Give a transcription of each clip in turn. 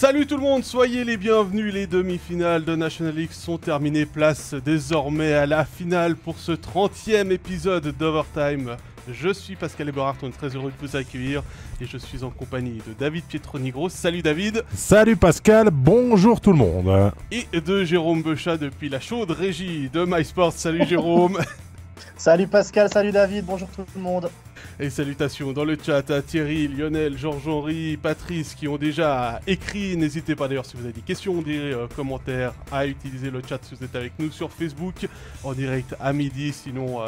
Salut tout le monde, soyez les bienvenus, les demi-finales de National League sont terminées, place désormais à la finale pour ce 30e épisode d'Overtime. Je suis Pascal Eberhardt, on est très heureux de vous accueillir et je suis en compagnie de David Pietronigro. Salut David. Salut Pascal, bonjour tout le monde. Et de Jérôme Beuchat depuis la chaude régie de MySports. Salut Jérôme. Salut Pascal, salut David, bonjour tout le monde. Et salutations dans le chat à Thierry, Lionel, Georges-Henri, Patrice qui ont déjà écrit. N'hésitez pas d'ailleurs si vous avez des questions, des commentaires à utiliser le chat si vous êtes avec nous sur Facebook en direct à midi. Sinon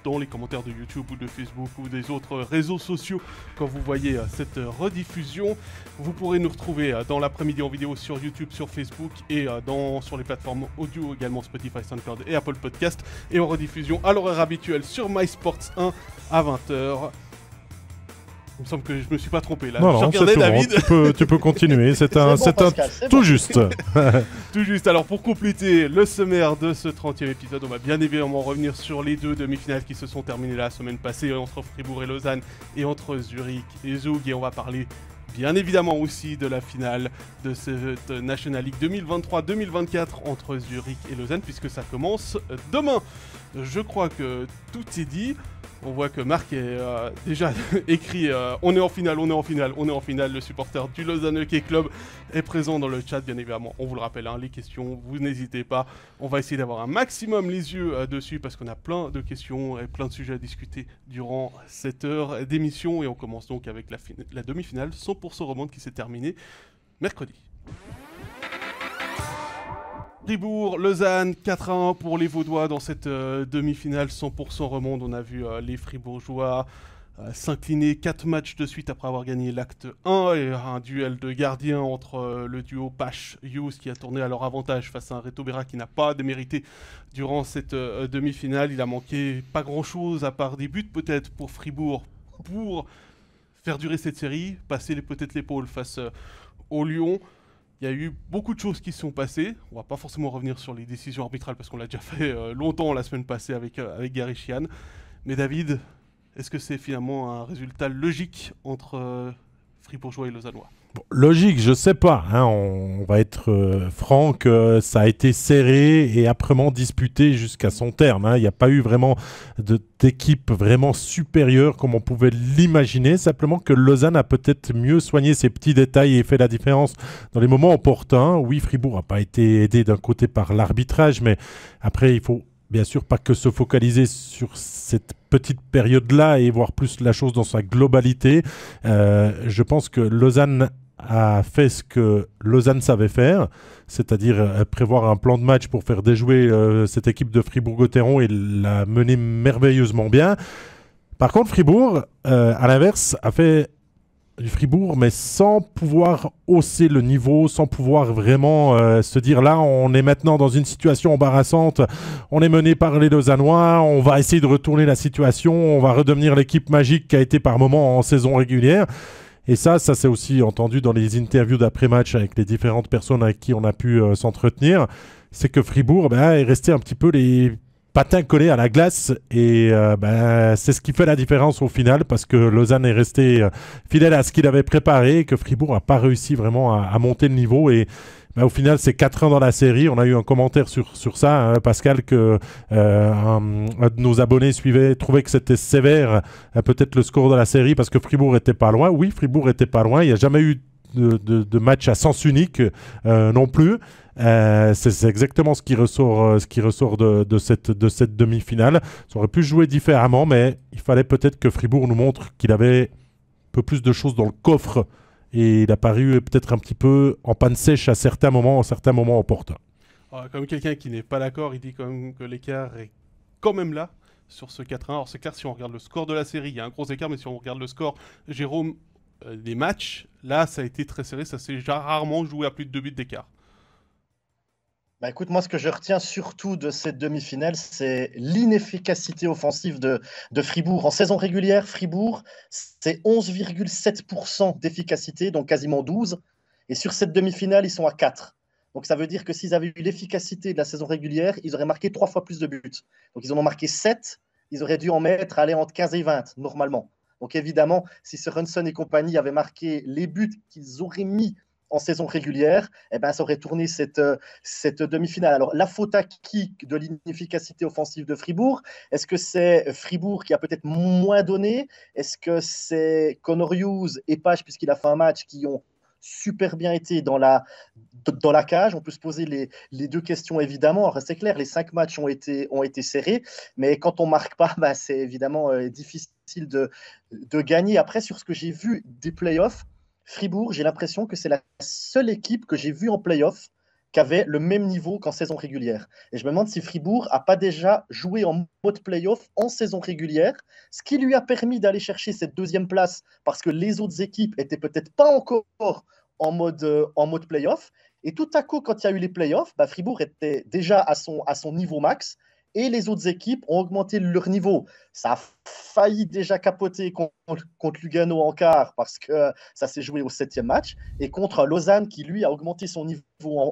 dans les commentaires de YouTube ou de Facebook ou des autres réseaux sociaux quand vous voyez cette rediffusion. Vous pourrez nous retrouver dans l'après-midi en vidéo sur YouTube, sur Facebook et sur les plateformes audio également Spotify, SoundCloud et Apple Podcast. Et en rediffusion à l'horaire habituel sur MySports 1 à 20h. Il me semble que je me suis pas trompé là. Non, je regardais David. Bon. Tu peux continuer, c'est tout juste. Tout juste. Alors pour compléter le sommaire de ce 30e épisode, on va bien évidemment revenir sur les deux demi-finales qui se sont terminées la semaine passée entre Fribourg et Lausanne et entre Zurich et Zug. Et on va parler bien évidemment aussi de la finale de cette National League 2023-2024 entre Zurich et Lausanne puisque ça commence demain. Je crois que tout est dit. On voit que Marc est déjà écrit on est en finale, on est en finale, on est en finale. Le supporter du Lausanne Hockey Club est présent dans le chat, bien évidemment. On vous le rappelle, hein, les questions, vous n'hésitez pas. On va essayer d'avoir un maximum les yeux dessus parce qu'on a plein de questions et plein de sujets à discuter durant cette heure d'émission. Et on commence donc avec la demi-finale 100% remonte qui s'est terminée mercredi. Fribourg, Lausanne, 4-1 pour les Vaudois dans cette demi-finale 100% remonte. On a vu les Fribourgeois s'incliner 4 matchs de suite après avoir gagné l'acte 1 et un duel de gardiens entre le duo Pache-Hughes qui a tourné à leur avantage face à un Reto Berra qui n'a pas démérité durant cette demi-finale. Il a manqué pas grand-chose à part des buts peut-être pour Fribourg pour faire durer cette série, passer peut-être l'épaule face au Lyon. Il y a eu beaucoup de choses qui se sont passées. On va pas forcément revenir sur les décisions arbitrales parce qu'on l'a déjà fait longtemps la semaine passée avec Gary Sheehan. Mais David, est-ce que c'est finalement un résultat logique entre Fribourgeois et Lausannois ? Bon, logique, je sais pas. Hein, on va être franc que ça a été serré et âprement disputé jusqu'à son terme. Hein. Il n'y a pas eu vraiment d'équipe vraiment supérieure comme on pouvait l'imaginer. Simplement que Lausanne a peut-être mieux soigné ses petits détails et fait la différence dans les moments opportuns. Oui, Fribourg n'a pas été aidé d'un côté par l'arbitrage, mais après, il faut bien sûr pas que se focaliser sur cette petite période-là et voir plus la chose dans sa globalité. Je pense que Lausanne a fait ce que Lausanne savait faire, c'est-à-dire prévoir un plan de match pour faire déjouer cette équipe de Fribourg-Gotteron et la mener merveilleusement bien. Par contre, Fribourg, à l'inverse, a fait du Fribourg, mais sans pouvoir hausser le niveau, sans pouvoir vraiment se dire là, on est maintenant dans une situation embarrassante, on est mené par les Lausannois, on va essayer de retourner la situation, on va redevenir l'équipe magique qui a été par moment en saison régulière. Et ça c'est aussi entendu dans les interviews d'après-match avec les différentes personnes avec qui on a pu s'entretenir, c'est que Fribourg est resté un petit peu les patins collés à la glace et c'est ce qui fait la différence au final parce que Lausanne est resté fidèle à ce qu'il avait préparé et que Fribourg n'a pas réussi vraiment à monter le niveau et au final c'est 4-1 dans la série. On a eu un commentaire sur ça, hein, Pascal, que un de nos abonnés trouvait que c'était sévère peut-être le score de la série parce que Fribourg était pas loin. Oui, Fribourg était pas loin, il n'y a jamais eu de match à sens unique non plus. C'est exactement ce qui ressort de cette demi-finale. Ça aurait pu jouer différemment, mais il fallait peut-être que Fribourg nous montre qu'il avait un peu plus de choses dans le coffre et il a paru peut-être un petit peu en panne sèche à certains moments opportuns. Comme quelqu'un qui n'est pas d'accord, il dit quand même que l'écart est quand même là sur ce 4-1. Alors c'est clair, si on regarde le score de la série, il y a un gros écart, mais si on regarde le score, Jérôme, des matchs, là ça a été très serré, ça s'est déjà rarement joué à plus de 2 buts d'écart. Bah écoute, moi ce que je retiens surtout de cette demi-finale, c'est l'inefficacité offensive de Fribourg. En saison régulière, Fribourg, c'est 11,7% d'efficacité, donc quasiment 12. Et sur cette demi-finale, ils sont à 4. Donc ça veut dire que s'ils avaient eu l'efficacité de la saison régulière, ils auraient marqué 3 fois plus de buts. Donc ils en ont marqué 7, ils auraient dû en mettre aller entre 15 et 20, normalement. Donc évidemment, si Sørensen et compagnie avaient marqué les buts qu'ils auraient mis en saison régulière, eh ben, ça aurait tourné cette demi-finale. Alors, la faute à qui de l'inefficacité offensive de Fribourg? Est-ce que c'est Fribourg qui a peut-être moins donné? Est-ce que c'est Connor Hughes et Page, puisqu'il a fait un match, qui ont super bien été dans la cage? On peut se poser les deux questions, évidemment. C'est clair, les 5 matchs ont été serrés, mais quand on ne marque pas, bah, c'est évidemment difficile de gagner. Après, sur ce que j'ai vu des playoffs, Fribourg, j'ai l'impression que c'est la seule équipe que j'ai vue en playoffs qui avait le même niveau qu'en saison régulière. Et je me demande si Fribourg n'a pas déjà joué en mode playoff en saison régulière, ce qui lui a permis d'aller chercher cette deuxième place, parce que les autres équipes n'étaient peut-être pas encore en mode playoff. Et tout à coup, quand il y a eu les playoffs, bah, Fribourg était déjà à son niveau max, et les autres équipes ont augmenté leur niveau. Ça a failli déjà capoter contre Lugano en quart, parce que ça s'est joué au 7e match. Et contre Lausanne, qui lui a augmenté son niveau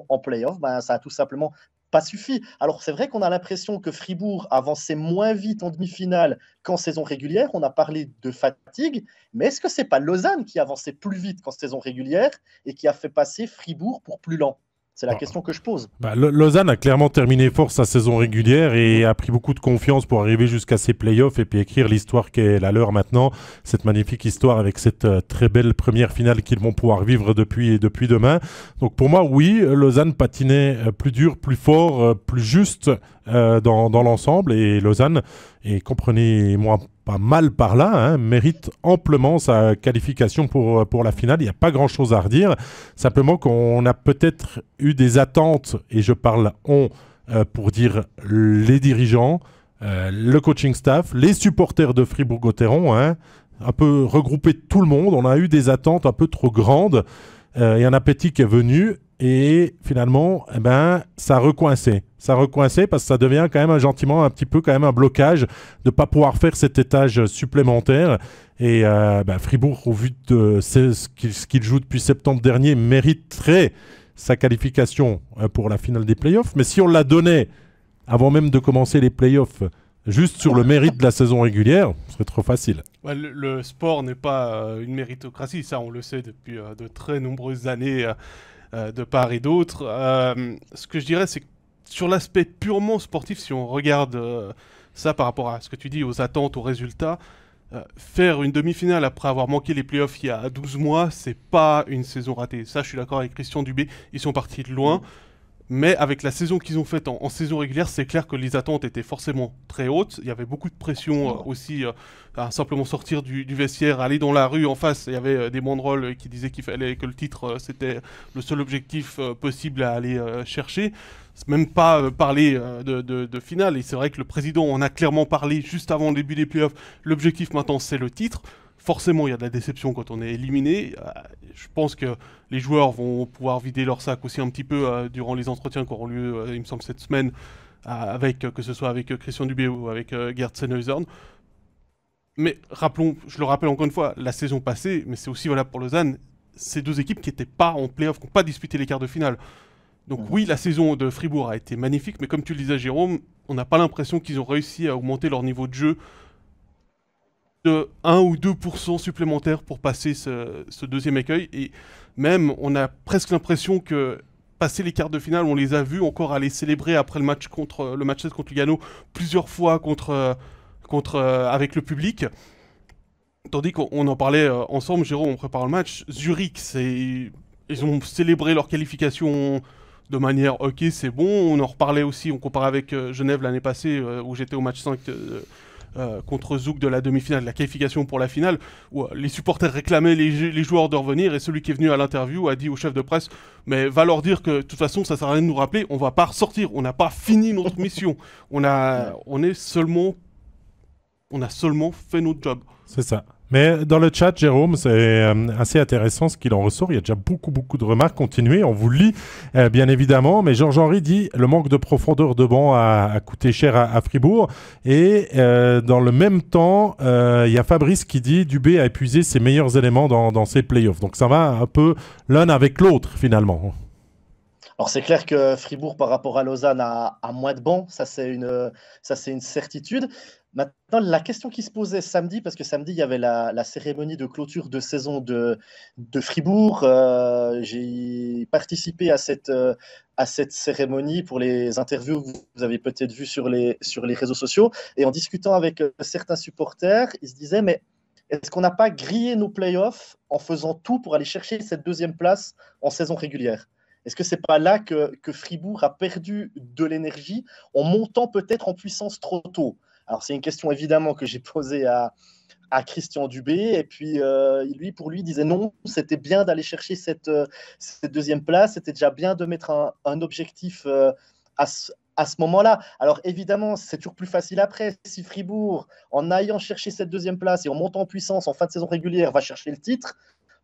en play-off, ben, ça a tout simplement pas suffi. Alors c'est vrai qu'on a l'impression que Fribourg avançait moins vite en demi-finale qu'en saison régulière. On a parlé de fatigue, mais est-ce que c'est pas Lausanne qui avançait plus vite qu'en saison régulière et qui a fait passer Fribourg pour plus lent? C'est la question que je pose. Lausanne a clairement terminé fort sa saison régulière et a pris beaucoup de confiance pour arriver jusqu'à ses playoffs et puis écrire l'histoire qui est la leur maintenant. Cette magnifique histoire avec cette très belle première finale qu'ils vont pouvoir vivre depuis demain. Donc pour moi, oui, Lausanne patinait plus dur, plus fort, plus juste dans l'ensemble. Et Lausanne, et comprenez-moi pas mal par là, hein, mérite amplement sa qualification pour la finale. Il n'y a pas grand-chose à redire. Simplement qu'on a peut-être eu des attentes, et je parle pour dire les dirigeants, le coaching staff, les supporters de Fribourg-Gotteron, hein, un peu regrouper tout le monde. On a eu des attentes un peu trop grandes. Il y en a petit qui est venu et finalement, eh ben, ça a recoincé. Ça a recoincé parce que ça devient quand même un petit peu quand même un blocage de ne pas pouvoir faire cet étage supplémentaire. Et Fribourg, au vu de ce qu'il joue depuis septembre dernier, mériterait sa qualification pour la finale des playoffs. Mais si on la donnait avant même de commencer les playoffs, juste sur le mérite de la saison régulière, ce serait trop facile. Ouais, le sport n'est pas une méritocratie, ça on le sait depuis de très nombreuses années de part et d'autre. Ce que je dirais, c'est que sur l'aspect purement sportif, si on regarde ça par rapport à ce que tu dis, aux attentes, aux résultats, faire une demi-finale après avoir manqué les playoffs il y a 12 mois, c'est pas une saison ratée. Ça, je suis d'accord avec Christian Dubé, ils sont partis de loin. Mais avec la saison qu'ils ont faite en saison régulière, c'est clair que les attentes étaient forcément très hautes. Il y avait beaucoup de pression aussi à simplement sortir du vestiaire, aller dans la rue en face. Il y avait des banderoles qui disaient qu'il fallait que le titre, c'était le seul objectif possible à aller chercher. Même pas parler de finale. Et c'est vrai que le président en a clairement parlé juste avant le début des playoffs. L'objectif maintenant, c'est le titre. Forcément, il y a de la déception quand on est éliminé. Je pense que les joueurs vont pouvoir vider leur sac aussi un petit peu durant les entretiens qui auront lieu, il me semble, cette semaine, que ce soit avec Christian Dubé ou avec Gerd Sennhausen. Mais je le rappelle encore une fois, la saison passée, mais c'est aussi valable pour Lausanne, ces deux équipes qui n'étaient pas en play-off, qui n'ont pas disputé les quarts de finale. Donc oui, la saison de Fribourg a été magnifique, mais comme tu le disais, Jérôme, on n'a pas l'impression qu'ils ont réussi à augmenter leur niveau de jeu de 1 ou 2% supplémentaires pour passer ce deuxième écueil. Et même, on a presque l'impression que, passer les quarts de finale, on les a vus encore aller célébrer après le match 7 contre Lugano plusieurs fois avec le public. Tandis qu'on en parlait ensemble, Jérôme, on prépare le match. Zurich, ils ont célébré leur qualification de manière ok, c'est bon. On en reparlait aussi, on comparait avec Genève l'année passée, où j'étais au match 5 contre Zouk de la demi-finale, de la qualification pour la finale, où les supporters réclamaient les joueurs de revenir, et celui qui est venu à l'interview a dit au chef de presse, mais va leur dire que de toute façon ça sert à rien de nous rappeler, on va pas ressortir, on n'a pas fini notre mission, on a seulement fait notre job. C'est ça. Mais dans le chat, Jérôme, c'est assez intéressant ce qu'il en ressort. Il y a déjà beaucoup de remarques. Continuez, on vous le lit, bien évidemment. Mais Georges-Henri dit le manque de profondeur de banc a coûté cher à Fribourg. Et dans le même temps, il y a Fabrice qui dit Dubé a épuisé ses meilleurs éléments dans ses playoffs. Donc ça va un peu l'un avec l'autre, finalement. Alors c'est clair que Fribourg par rapport à Lausanne a moins de bancs, ça c'est une certitude. Maintenant, la question qui se posait samedi, parce que samedi, il y avait la cérémonie de clôture de saison de Fribourg. J'ai participé à cette cérémonie pour les interviews que vous avez peut-être vues sur les réseaux sociaux. Et en discutant avec certains supporters, ils se disaient, mais est-ce qu'on n'a pas grillé nos playoffs en faisant tout pour aller chercher cette deuxième place en saison régulière? Est-ce que c'est pas là que Fribourg a perdu de l'énergie en montant peut-être en puissance trop tôt? Alors, c'est une question évidemment que j'ai posée à Christian Dubé. Et puis, pour lui, il disait non, c'était bien d'aller chercher cette deuxième place. C'était déjà bien de mettre un objectif à ce moment-là. Alors, évidemment, c'est toujours plus facile après. Si Fribourg, en allant chercher cette deuxième place et en montant en puissance en fin de saison régulière, va chercher le titre,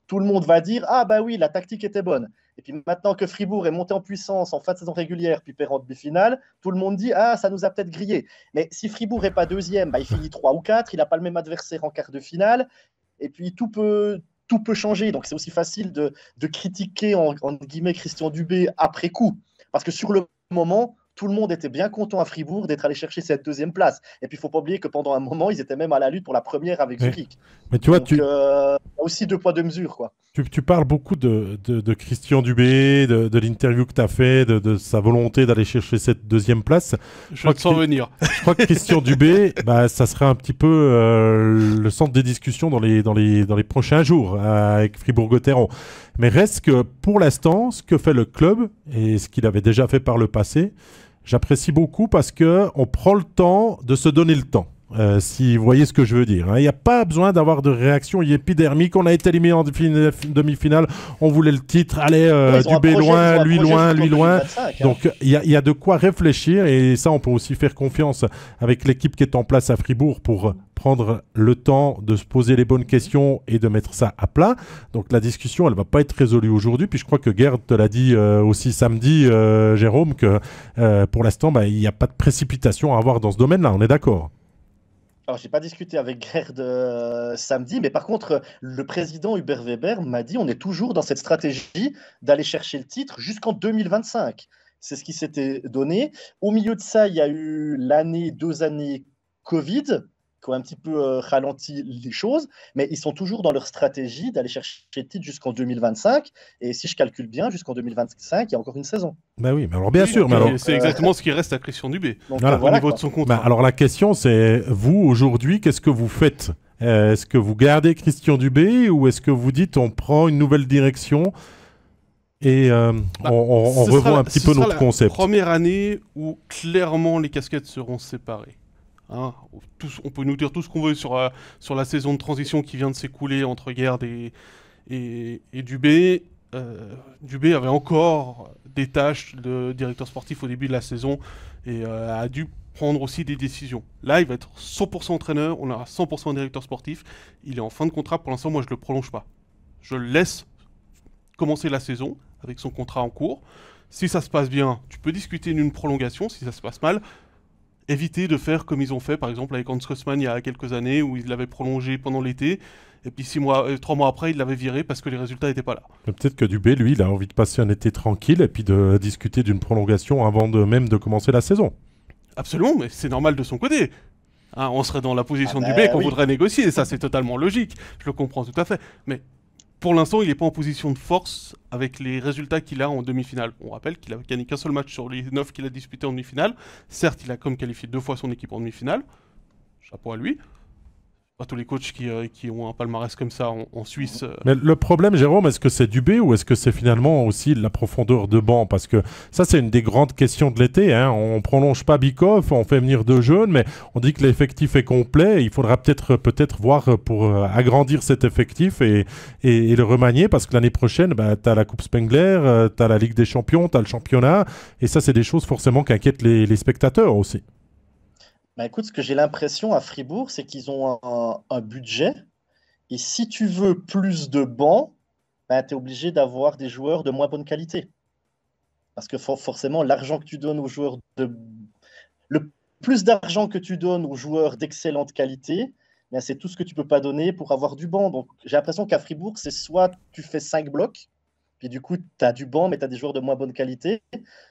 tout le monde va dire ah bah oui, la tactique était bonne. Et puis maintenant que Fribourg est monté en puissance en fin de saison régulière puis perd en demi-finale, tout le monde dit ah ça nous a peut-être grillé. Mais si Fribourg n'est pas deuxième, bah, il finit 3 ou 4, il n'a pas le même adversaire en quart de finale. Et puis tout peut changer. Donc c'est aussi facile de critiquer en guillemets Christian Dubé après coup. Parce que sur le moment, tout le monde était bien content à Fribourg d'être allé chercher cette deuxième place. Et puis, il ne faut pas oublier que pendant un moment, ils étaient même à la lutte pour la première avec Zurich. Mais tu vois, donc, aussi deux poids, deux mesures, quoi. Tu parles beaucoup de Christian Dubé, de l'interview que tu as fait, de sa volonté d'aller chercher cette deuxième place. Je te sens venir. Je crois que Christian Dubé, ça serait un petit peu le centre des discussions dans les prochains jours avec Fribourg-Gotteron. Mais reste que pour l'instant, ce que fait le club et ce qu'il avait déjà fait par le passé, j'apprécie beaucoup parce qu'on prend le temps de se donner le temps. Si vous voyez ce que je veux dire. Il n'y a pas besoin d'avoir de réaction épidermique. On a été éliminé en demi-finale. On voulait le titre. Allez, Dubé loin, lui loin, lui loin. 25, hein. Donc, il y a de quoi réfléchir. Et ça, on peut aussi faire confiance avec l'équipe qui est en place à Fribourg pour prendre le temps de se poser les bonnes questions et de mettre ça à plat. Donc, la discussion, elle ne va pas être résolue aujourd'hui. Puis, je crois que Gerd te l'a dit aussi samedi, Jérôme, que pour l'instant, il n'y a pas de précipitation à avoir dans ce domaine-là. On est d'accord? Alors, je n'ai pas discuté avec Gerd samedi, mais par contre, le président Hubert Weber m'a dit on est toujours dans cette stratégie d'aller chercher le titre jusqu'en 2025. C'est ce qui s'était donné. Au milieu de ça, il y a eu 2 années Covid qui ont un petit peu ralenti les choses, mais ils sont toujours dans leur stratégie d'aller chercher le titre jusqu'en 2025. Et si je calcule bien, jusqu'en 2025, il y a encore une saison. Bah oui, mais alors bien sûr. Mais alors... C'est exactement ce qui reste à Christian Dubé. Donc, voilà, au niveau de son contrat. Alors la question, c'est vous, aujourd'hui, qu'est-ce que vous faites? Est-ce que vous gardez Christian Dubé ou est-ce que vous dites on prend une nouvelle direction et on revoit un petit peu notre concept? Première année où clairement les casquettes seront séparées. Hein, on peut nous dire tout ce qu'on veut sur la saison de transition qui vient de s'écouler entre Gerd et Dubé. Dubé avait encore des tâches de directeur sportif au début de la saison et a dû prendre aussi des décisions. Là, il va être 100% entraîneur, on aura 100% directeur sportif. Il est en fin de contrat, pour l'instant, moi je ne le prolonge pas. Je le laisse commencer la saison avec son contrat en cours. Si ça se passe bien, tu peux discuter d'une prolongation. Si ça se passe mal, éviter de faire comme ils ont fait par exemple avec Hans Kossmann il y a quelques années où ils l'avaient prolongé pendant l'été et puis 3 mois après ils l'avaient viré parce que les résultats n'étaient pas là. Peut-être que Dubé, lui, il a envie de passer un été tranquille et puis de discuter d'une prolongation avant même de commencer la saison. Absolument, mais c'est normal de son côté. Hein, on serait dans la position de Dubé qu'on voudrait négocier, ça c'est totalement logique, je le comprends tout à fait. Mais pour l'instant, il n'est pas en position de force avec les résultats qu'il a en demi-finale. On rappelle qu'il a gagné qu'un seul match sur les 9 qu'il a disputés en demi-finale. Certes, il a comme qualifié 2 fois son équipe en demi-finale. Chapeau à lui. Pas tous les coachs qui ont un palmarès comme ça en Suisse. Mais le problème, Jérôme, est-ce que c'est Dubé ou est-ce que c'est finalement aussi la profondeur de banc? Parce que ça, c'est une des grandes questions de l'été. Hein. On ne prolonge pas Bikoff, on fait venir 2 jeunes, mais on dit que l'effectif est complet. Il faudra peut-être voir pour agrandir cet effectif et le remanier parce que l'année prochaine, tu as la Coupe Spengler, tu as la Ligue des Champions, tu as le championnat. Et ça, c'est des choses forcément qui inquiètent les spectateurs aussi. Bah écoute, ce que j'ai l'impression à Fribourg, c'est qu'ils ont un budget. Et si tu veux plus de bancs, bah, tu es obligé d'avoir des joueurs de moins bonne qualité. Parce que forcément, l'argent que tu donnes aux joueurs le plus d'argent que tu donnes aux joueurs d'excellente qualité, bah, c'est tout ce que tu ne peux pas donner pour avoir du banc. Donc j'ai l'impression qu'à Fribourg, c'est soit tu fais 5 blocs, puis du coup, tu as du banc, mais tu as des joueurs de moins bonne qualité.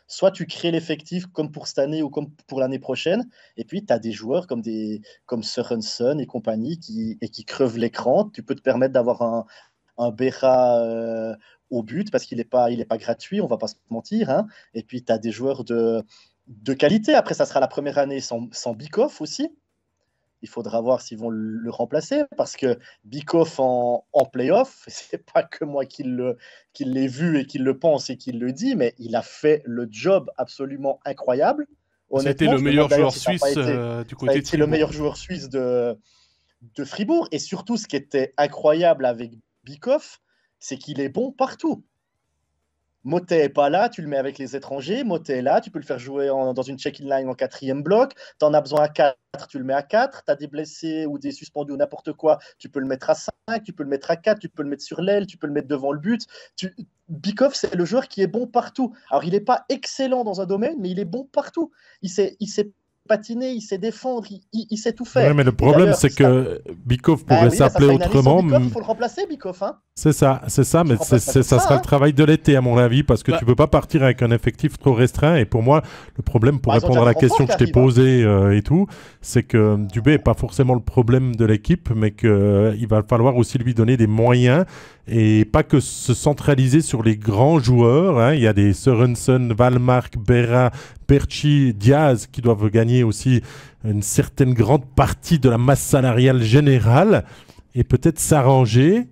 Soit tu crées l'effectif comme pour cette année ou comme pour l'année prochaine, et puis tu as des joueurs comme Sørensen et compagnie qui crevent l'écran. Tu peux te permettre d'avoir un Berra au but parce qu'il n'est pas gratuit, on va pas se mentir. Hein. Et puis tu as des joueurs de qualité. Après, ça sera la première année sans Bikoff aussi. Il faudra voir s'ils vont le remplacer parce que Bikoff en play-off, c'est pas que moi qui l'ai vu et qui le pense et qui le dit, mais il a fait le job absolument incroyable. C'était le meilleur joueur suisse du côté de Fribourg. Le meilleur joueur suisse de Fribourg. Et surtout, ce qui était incroyable avec Bikoff, c'est qu'il est bon partout. Motet n'est pas là, tu le mets avec les étrangers. Motet est là, tu peux le faire jouer dans une check-in line en 4e bloc. Tu en as besoin à 4, tu le mets à 4. Tu as des blessés ou des suspendus ou n'importe quoi, tu peux le mettre à 5, tu peux le mettre à 4, tu peux le mettre sur l'aile, tu peux le mettre devant le but. Bikoff, c'est le joueur qui est bon partout. Alors, il n'est pas excellent dans un domaine, mais il est bon partout. Il sait patiner, il sait défendre, il sait tout faire. Ouais, mais le problème, c'est que Bikoff pourrait s'appeler autrement. Il faut le remplacer, Bikoff. Hein, c'est ça, mais ça sera le travail de l'été, à mon avis, parce que tu ne peux pas partir avec un effectif trop restreint. Et pour moi, le problème, pour répondre à la question que je t'ai posée et tout, c'est que Dubé n'est pas forcément le problème de l'équipe, mais qu'il va falloir aussi lui donner des moyens et pas que se centraliser sur les grands joueurs. Hein. Il y a des Sørensen, Wallmark, Berra, Berchi, Diaz qui doivent gagner aussi une certaine grande partie de la masse salariale générale et peut-être s'arranger,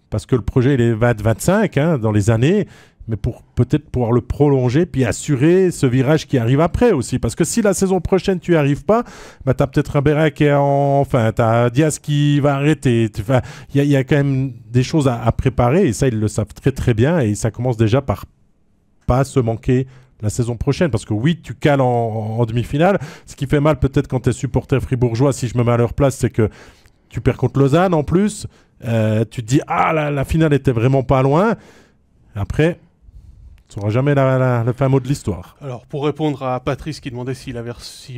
parce que le projet il est 20-25 hein, dans les années, mais pour peut-être pouvoir le prolonger puis assurer ce virage qui arrive après aussi. Parce que si la saison prochaine tu n'y arrives pas, bah, tu as peut-être un Berra qui est enfin, tu as Diaz qui va arrêter. Il y a quand même des choses à préparer et ça ils le savent très très bien et ça commence déjà par pas se manquer la saison prochaine. Parce que oui, tu cales en demi-finale. Ce qui fait mal peut-être quand tu es supporter fribourgeois, si je me mets à leur place, c'est que tu perds contre Lausanne en plus. Tu te dis, ah la finale était vraiment pas loin. Après, tu n'auras jamais le fin mot de l'histoire. Alors, pour répondre à Patrice qui demandait si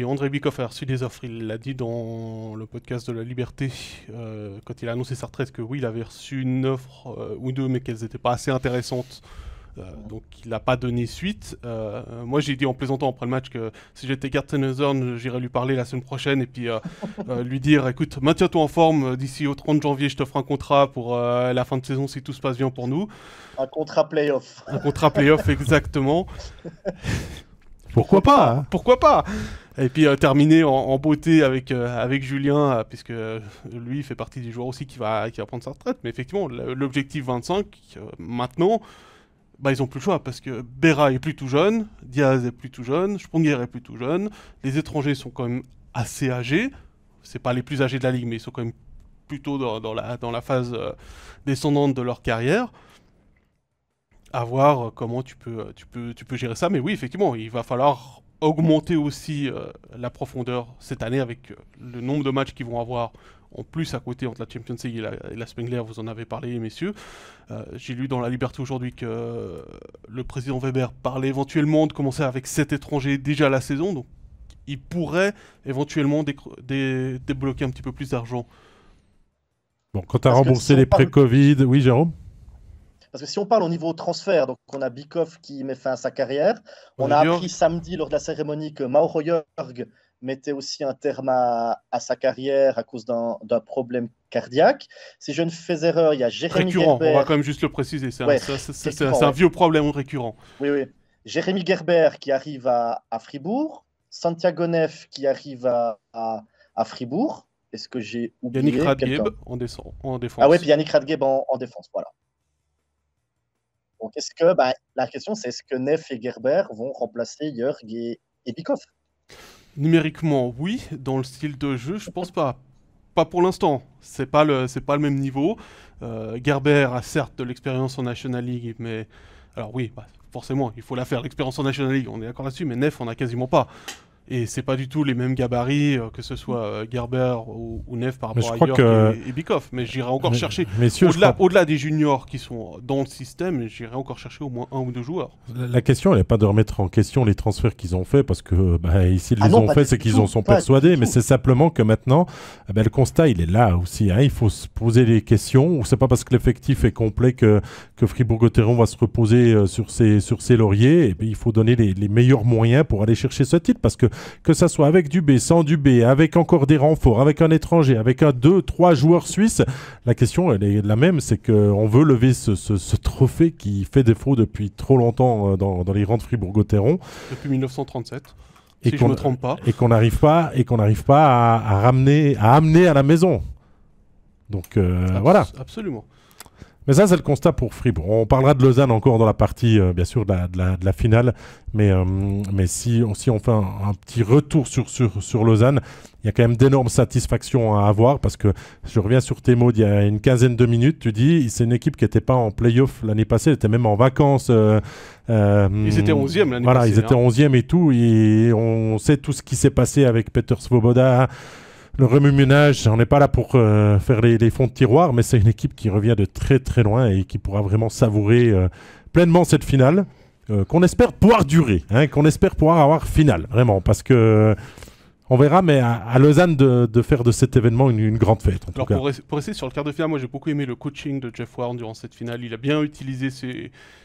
André Bikoff a reçu des offres, il l'a dit dans le podcast de La Liberté, quand il a annoncé sa retraite, que oui, il avait reçu une offre ou deux, mais qu'elles n'étaient pas assez intéressantes. Donc il n'a pas donné suite. Moi j'ai dit en plaisantant après le match que si j'étais Gert Tenezorn, j'irais lui parler la semaine prochaine et puis lui dire écoute, maintiens-toi en forme, d'ici au 30 janvier je te ferai un contrat pour la fin de saison si tout se passe bien pour nous. Un contrat play-off. Un contrat play-off exactement. Pourquoi pas hein. Pourquoi pas. Et puis terminer en beauté avec Julien, puisque lui fait partie des joueurs aussi qui va prendre sa retraite. Mais effectivement l'objectif 25 maintenant, bah, ils ont plus le choix parce que Berra est plus tout jeune, Diaz est plus tout jeune, Sprunger est plus tout jeune, les étrangers sont quand même assez âgés, c'est pas les plus âgés de la ligue mais ils sont quand même plutôt dans la phase descendante de leur carrière. À voir comment tu peux gérer ça, mais oui effectivement il va falloir augmenter aussi la profondeur cette année avec le nombre de matchs qu'ils vont avoir en plus à côté entre la Champions League et la Spengler, vous en avez parlé messieurs. J'ai lu dans La Liberté aujourd'hui que le président Weber parlait éventuellement de commencer avec 7 étrangers déjà la saison, donc il pourrait éventuellement débloquer un petit peu plus d'argent. Bon, quand tu as remboursé les pré-Covid, oui Jérôme. Parce que si on parle au niveau transfert, donc on a Bikoff qui met fin à sa carrière, on a appris samedi lors de la cérémonie que Mauro Jörg mettait aussi un terme à sa carrière à cause d'un problème cardiaque. Si je ne fais erreur, il y a Jérémy Gerber. On va quand même juste le préciser, c'est un vieux problème récurrent. Oui. Jérémy Gerber qui arrive à Fribourg, Santiago Neff qui arrive à Fribourg. Est-ce que j'ai oublié Yannick Radgeb en défense. Ah oui, puis Yannick Radgeb en défense, voilà. Donc la question c'est est-ce que Neff et Gerber vont remplacer Jörg et Bikoff? Numériquement, oui. Dans le style de jeu, je pense pas. Pas pour l'instant. C'est pas le même niveau. Gerber a certes de l'expérience en National League, mais alors oui, forcément, il faut la faire l'expérience en National League. On est d'accord là-dessus, mais Neff, on a quasiment pas. Et c'est pas du tout les mêmes gabarits, que ce soit Gerber ou Neff par Mais rapport je à crois York que- et Bikoff. Mais j'irai encore chercher, Messieurs, je crois- au-delà des juniors qui sont dans le système, j'irai encore chercher au moins un ou deux joueurs. La question, elle n'est pas de remettre en question les transferts qu'ils ont faits, parce que s'ils les non, ont pas faits, du c'est qu'ils tout, en sont pas persuadés, du mais tout. c'est simplement que maintenant, le constat, il est là aussi. Il faut se poser des questions. C'est pas parce que l'effectif est complet que Fribourg-Gotteron va se reposer sur ses lauriers. Et puis, il faut donner les meilleurs moyens pour aller chercher ce titre, parce que ça soit avec Dubé, sans Dubé, avec encore des renforts, avec un étranger, avec 2, 3 joueurs suisses, la question, elle est la même, c'est qu'on veut lever ce trophée qui fait défaut depuis trop longtemps dans les rangs de Fribourg-Gotteron. Depuis 1937, Et si je me trompe pas. Et qu'on n'arrive pas à amener à la maison. Donc voilà. Absolument. Mais ça, c'est le constat pour Fribourg. On parlera de Lausanne encore dans la partie, bien sûr, de la finale. Mais si on fait un petit retour sur Lausanne, il y a quand même d'énormes satisfactions à avoir, parce que je reviens sur tes mots d'il y a une quinzaine de minutes. Tu dis, c'est une équipe qui n'était pas en play-off l'année passée, elle était même en vacances. Ils étaient 11e l'année voilà, passée. ils étaient 11e et tout. Et on sait tout ce qui s'est passé avec Peter Svoboda. Le remue-ménage, on n'est pas là pour faire les fonds de tiroir, mais c'est une équipe qui revient de très très loin et qui pourra vraiment savourer pleinement cette finale, qu'on espère pouvoir durer, qu'on espère pouvoir avoir finale, vraiment, parce que on verra, mais à Lausanne de faire de cet événement une grande fête. En Alors tout cas. pour rester sur le quart de finale, moi j'ai beaucoup aimé le coaching de Jeff Warren durant cette finale. Il a bien utilisé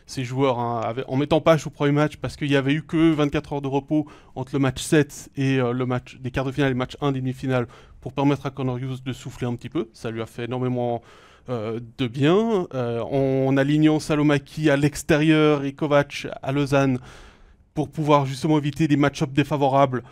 ses joueurs en mettant pas au premier match, parce qu'il n'y avait eu que 24 heures de repos entre le match 7 et le match des quarts de finale et le match 1 des demi-finales, pour permettre à Connor Hughes de souffler un petit peu. Ça lui a fait énormément de bien. En alignant Salomaki à l'extérieur et Kovac à Lausanne, pour pouvoir justement éviter des match-ups défavorables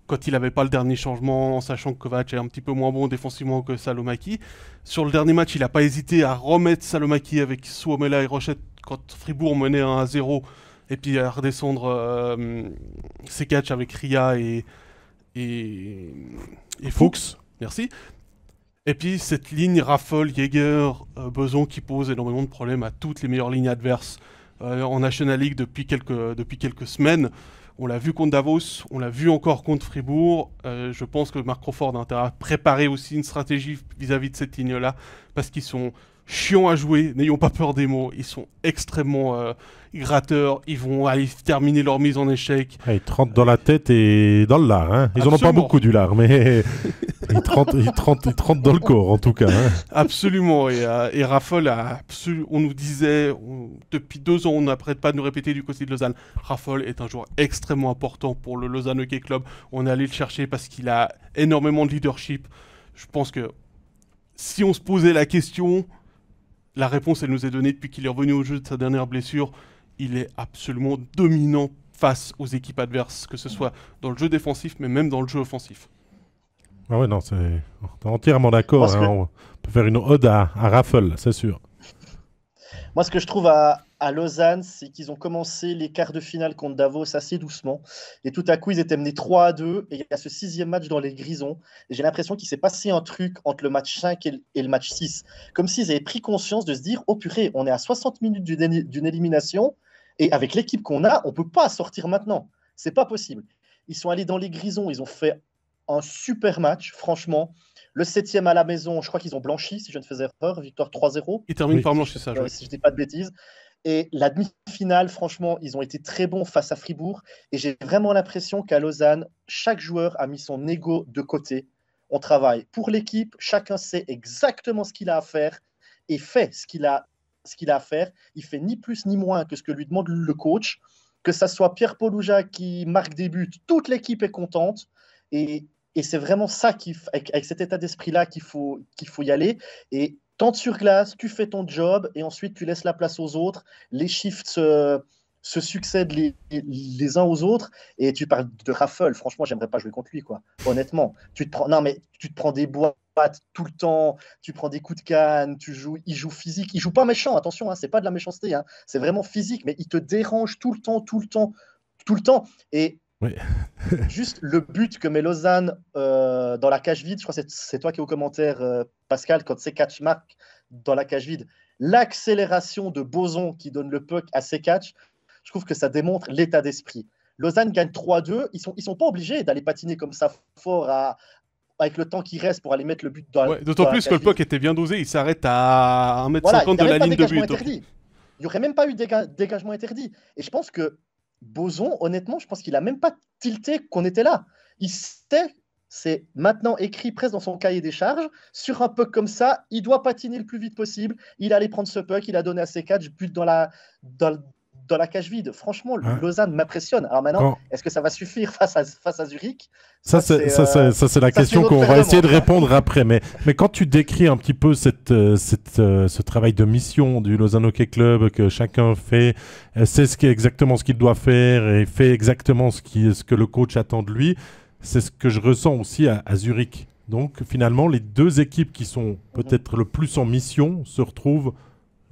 quand il n'avait pas le dernier changement, en sachant que Kovac est un petit peu moins bon défensivement que Salomaki. Sur le dernier match, il n'a pas hésité à remettre Salomaki avec Suomela et Rochette quand Fribourg menait 1-0, et puis à redescendre Sekac avec Ria et Fuchs. Merci. Et puis cette ligne Raffel, Jäger, Beson, qui pose énormément de problèmes à toutes les meilleures lignes adverses en National League depuis quelques semaines. On l'a vu contre Davos, on l'a vu encore contre Fribourg. Je pense que Mark Crawford a intérêt à préparer aussi une stratégie vis-à-vis de cette ligne-là, parce qu'ils sont chiants à jouer, n'ayons pas peur des mots. Ils sont extrêmement gratteurs, ils vont aller terminer leur mise en échec. Ils te rentrent dans la tête et dans le lard. Ils n'en ont pas beaucoup du lard, mais ils te rentrent dans le corps en tout cas. Absolument. Et Raffel, on nous disait, depuis 2 ans, on n'arrête pas de nous répéter du côté de Lausanne, Raffel est un joueur extrêmement important pour le Lausanne Hockey Club. On est allé le chercher parce qu'il a énormément de leadership. Je pense que si on se posait la question, la réponse, elle nous est donnée depuis qu'il est revenu au jeu de sa dernière blessure. Il est absolument dominant face aux équipes adverses, que ce soit dans le jeu défensif, mais même dans le jeu offensif. Ah ouais, non, on est entièrement d'accord. On peut faire une ode à Raffel, c'est sûr. Moi, ce que je trouve à Lausanne, c'est qu'ils ont commencé les quarts de finale contre Davos assez doucement. Et tout à coup, ils étaient menés 3-2. Et il y a ce 6e match dans les Grisons. Et j'ai l'impression qu'il s'est passé un truc entre le match 5 et le match 6. Comme s'ils avaient pris conscience de se dire, oh purée, on est à 60 minutes d'une élimination. Et avec l'équipe qu'on a, on ne peut pas sortir maintenant. C'est pas possible. Ils sont allés dans les Grisons. Ils ont fait un super match, franchement. Le 7e à la maison, je crois qu'ils ont blanchi, si je ne fais erreur. Victoire 3-0. Ils terminent par blanchissage. Si je ne dis pas de bêtises. Et la demi-finale, franchement, ils ont été très bons face à Fribourg. Et j'ai vraiment l'impression qu'à Lausanne, chaque joueur a mis son ego de côté. On travaille pour l'équipe. Chacun sait exactement ce qu'il a à faire et fait ce qu'il a à faire. Il fait ni plus ni moins que ce que lui demande le coach. Que ça soit Pierre Polouja qui marque des buts, toute l'équipe est contente. Et c'est vraiment ça, avec cet état d'esprit-là qu'il faut y aller. Et tente sur glace, tu fais ton job et ensuite tu laisses la place aux autres. Les shifts se succèdent les uns aux autres. Et tu parles de Raffel, franchement, j'aimerais pas jouer contre lui, quoi. Honnêtement. Tu te prends des boîtes tout le temps, tu prends des coups de canne, il joue physique. Il joue pas méchant, attention, c'est pas de la méchanceté. C'est vraiment physique, mais il te dérange tout le temps. Et oui. Juste le but que met Lausanne dans la cage vide, je crois que c'est toi qui es au commentaire, Pascal, quand Sekac marque dans la cage vide, l'accélération de Boson qui donne le puck à Sekac, je trouve que ça démontre l'état d'esprit. Lausanne gagne 3-2. Ils sont pas obligés d'aller patiner comme ça fort avec le temps qui reste pour aller mettre le but dans d'autant plus que le puck était bien dosé. Il s'arrête à 1m50 de la ligne de but. Il n'y aurait même pas eu dégagement interdit. Et je pense que Boson, honnêtement, je pense qu'il n'a même pas tilté qu'on était là. Il sait, c'est maintenant écrit presque dans son cahier des charges, sur un puck comme ça, il doit patiner le plus vite possible. Il allait prendre ce puck, il a donné à ses 4 buts dans la cage vide. Franchement, Lausanne m'impressionne. Alors maintenant, est-ce que ça va suffire face à Zurich? Ça, c'est la question qu'on va essayer de répondre après. Mais quand tu décris un petit peu ce travail de mission du Lausanne Hockey Club, que chacun fait, sait exactement ce qu'il doit faire et fait exactement ce que le coach attend de lui, c'est ce que je ressens aussi à Zurich. Donc finalement, les deux équipes qui sont peut-être le plus en mission se retrouvent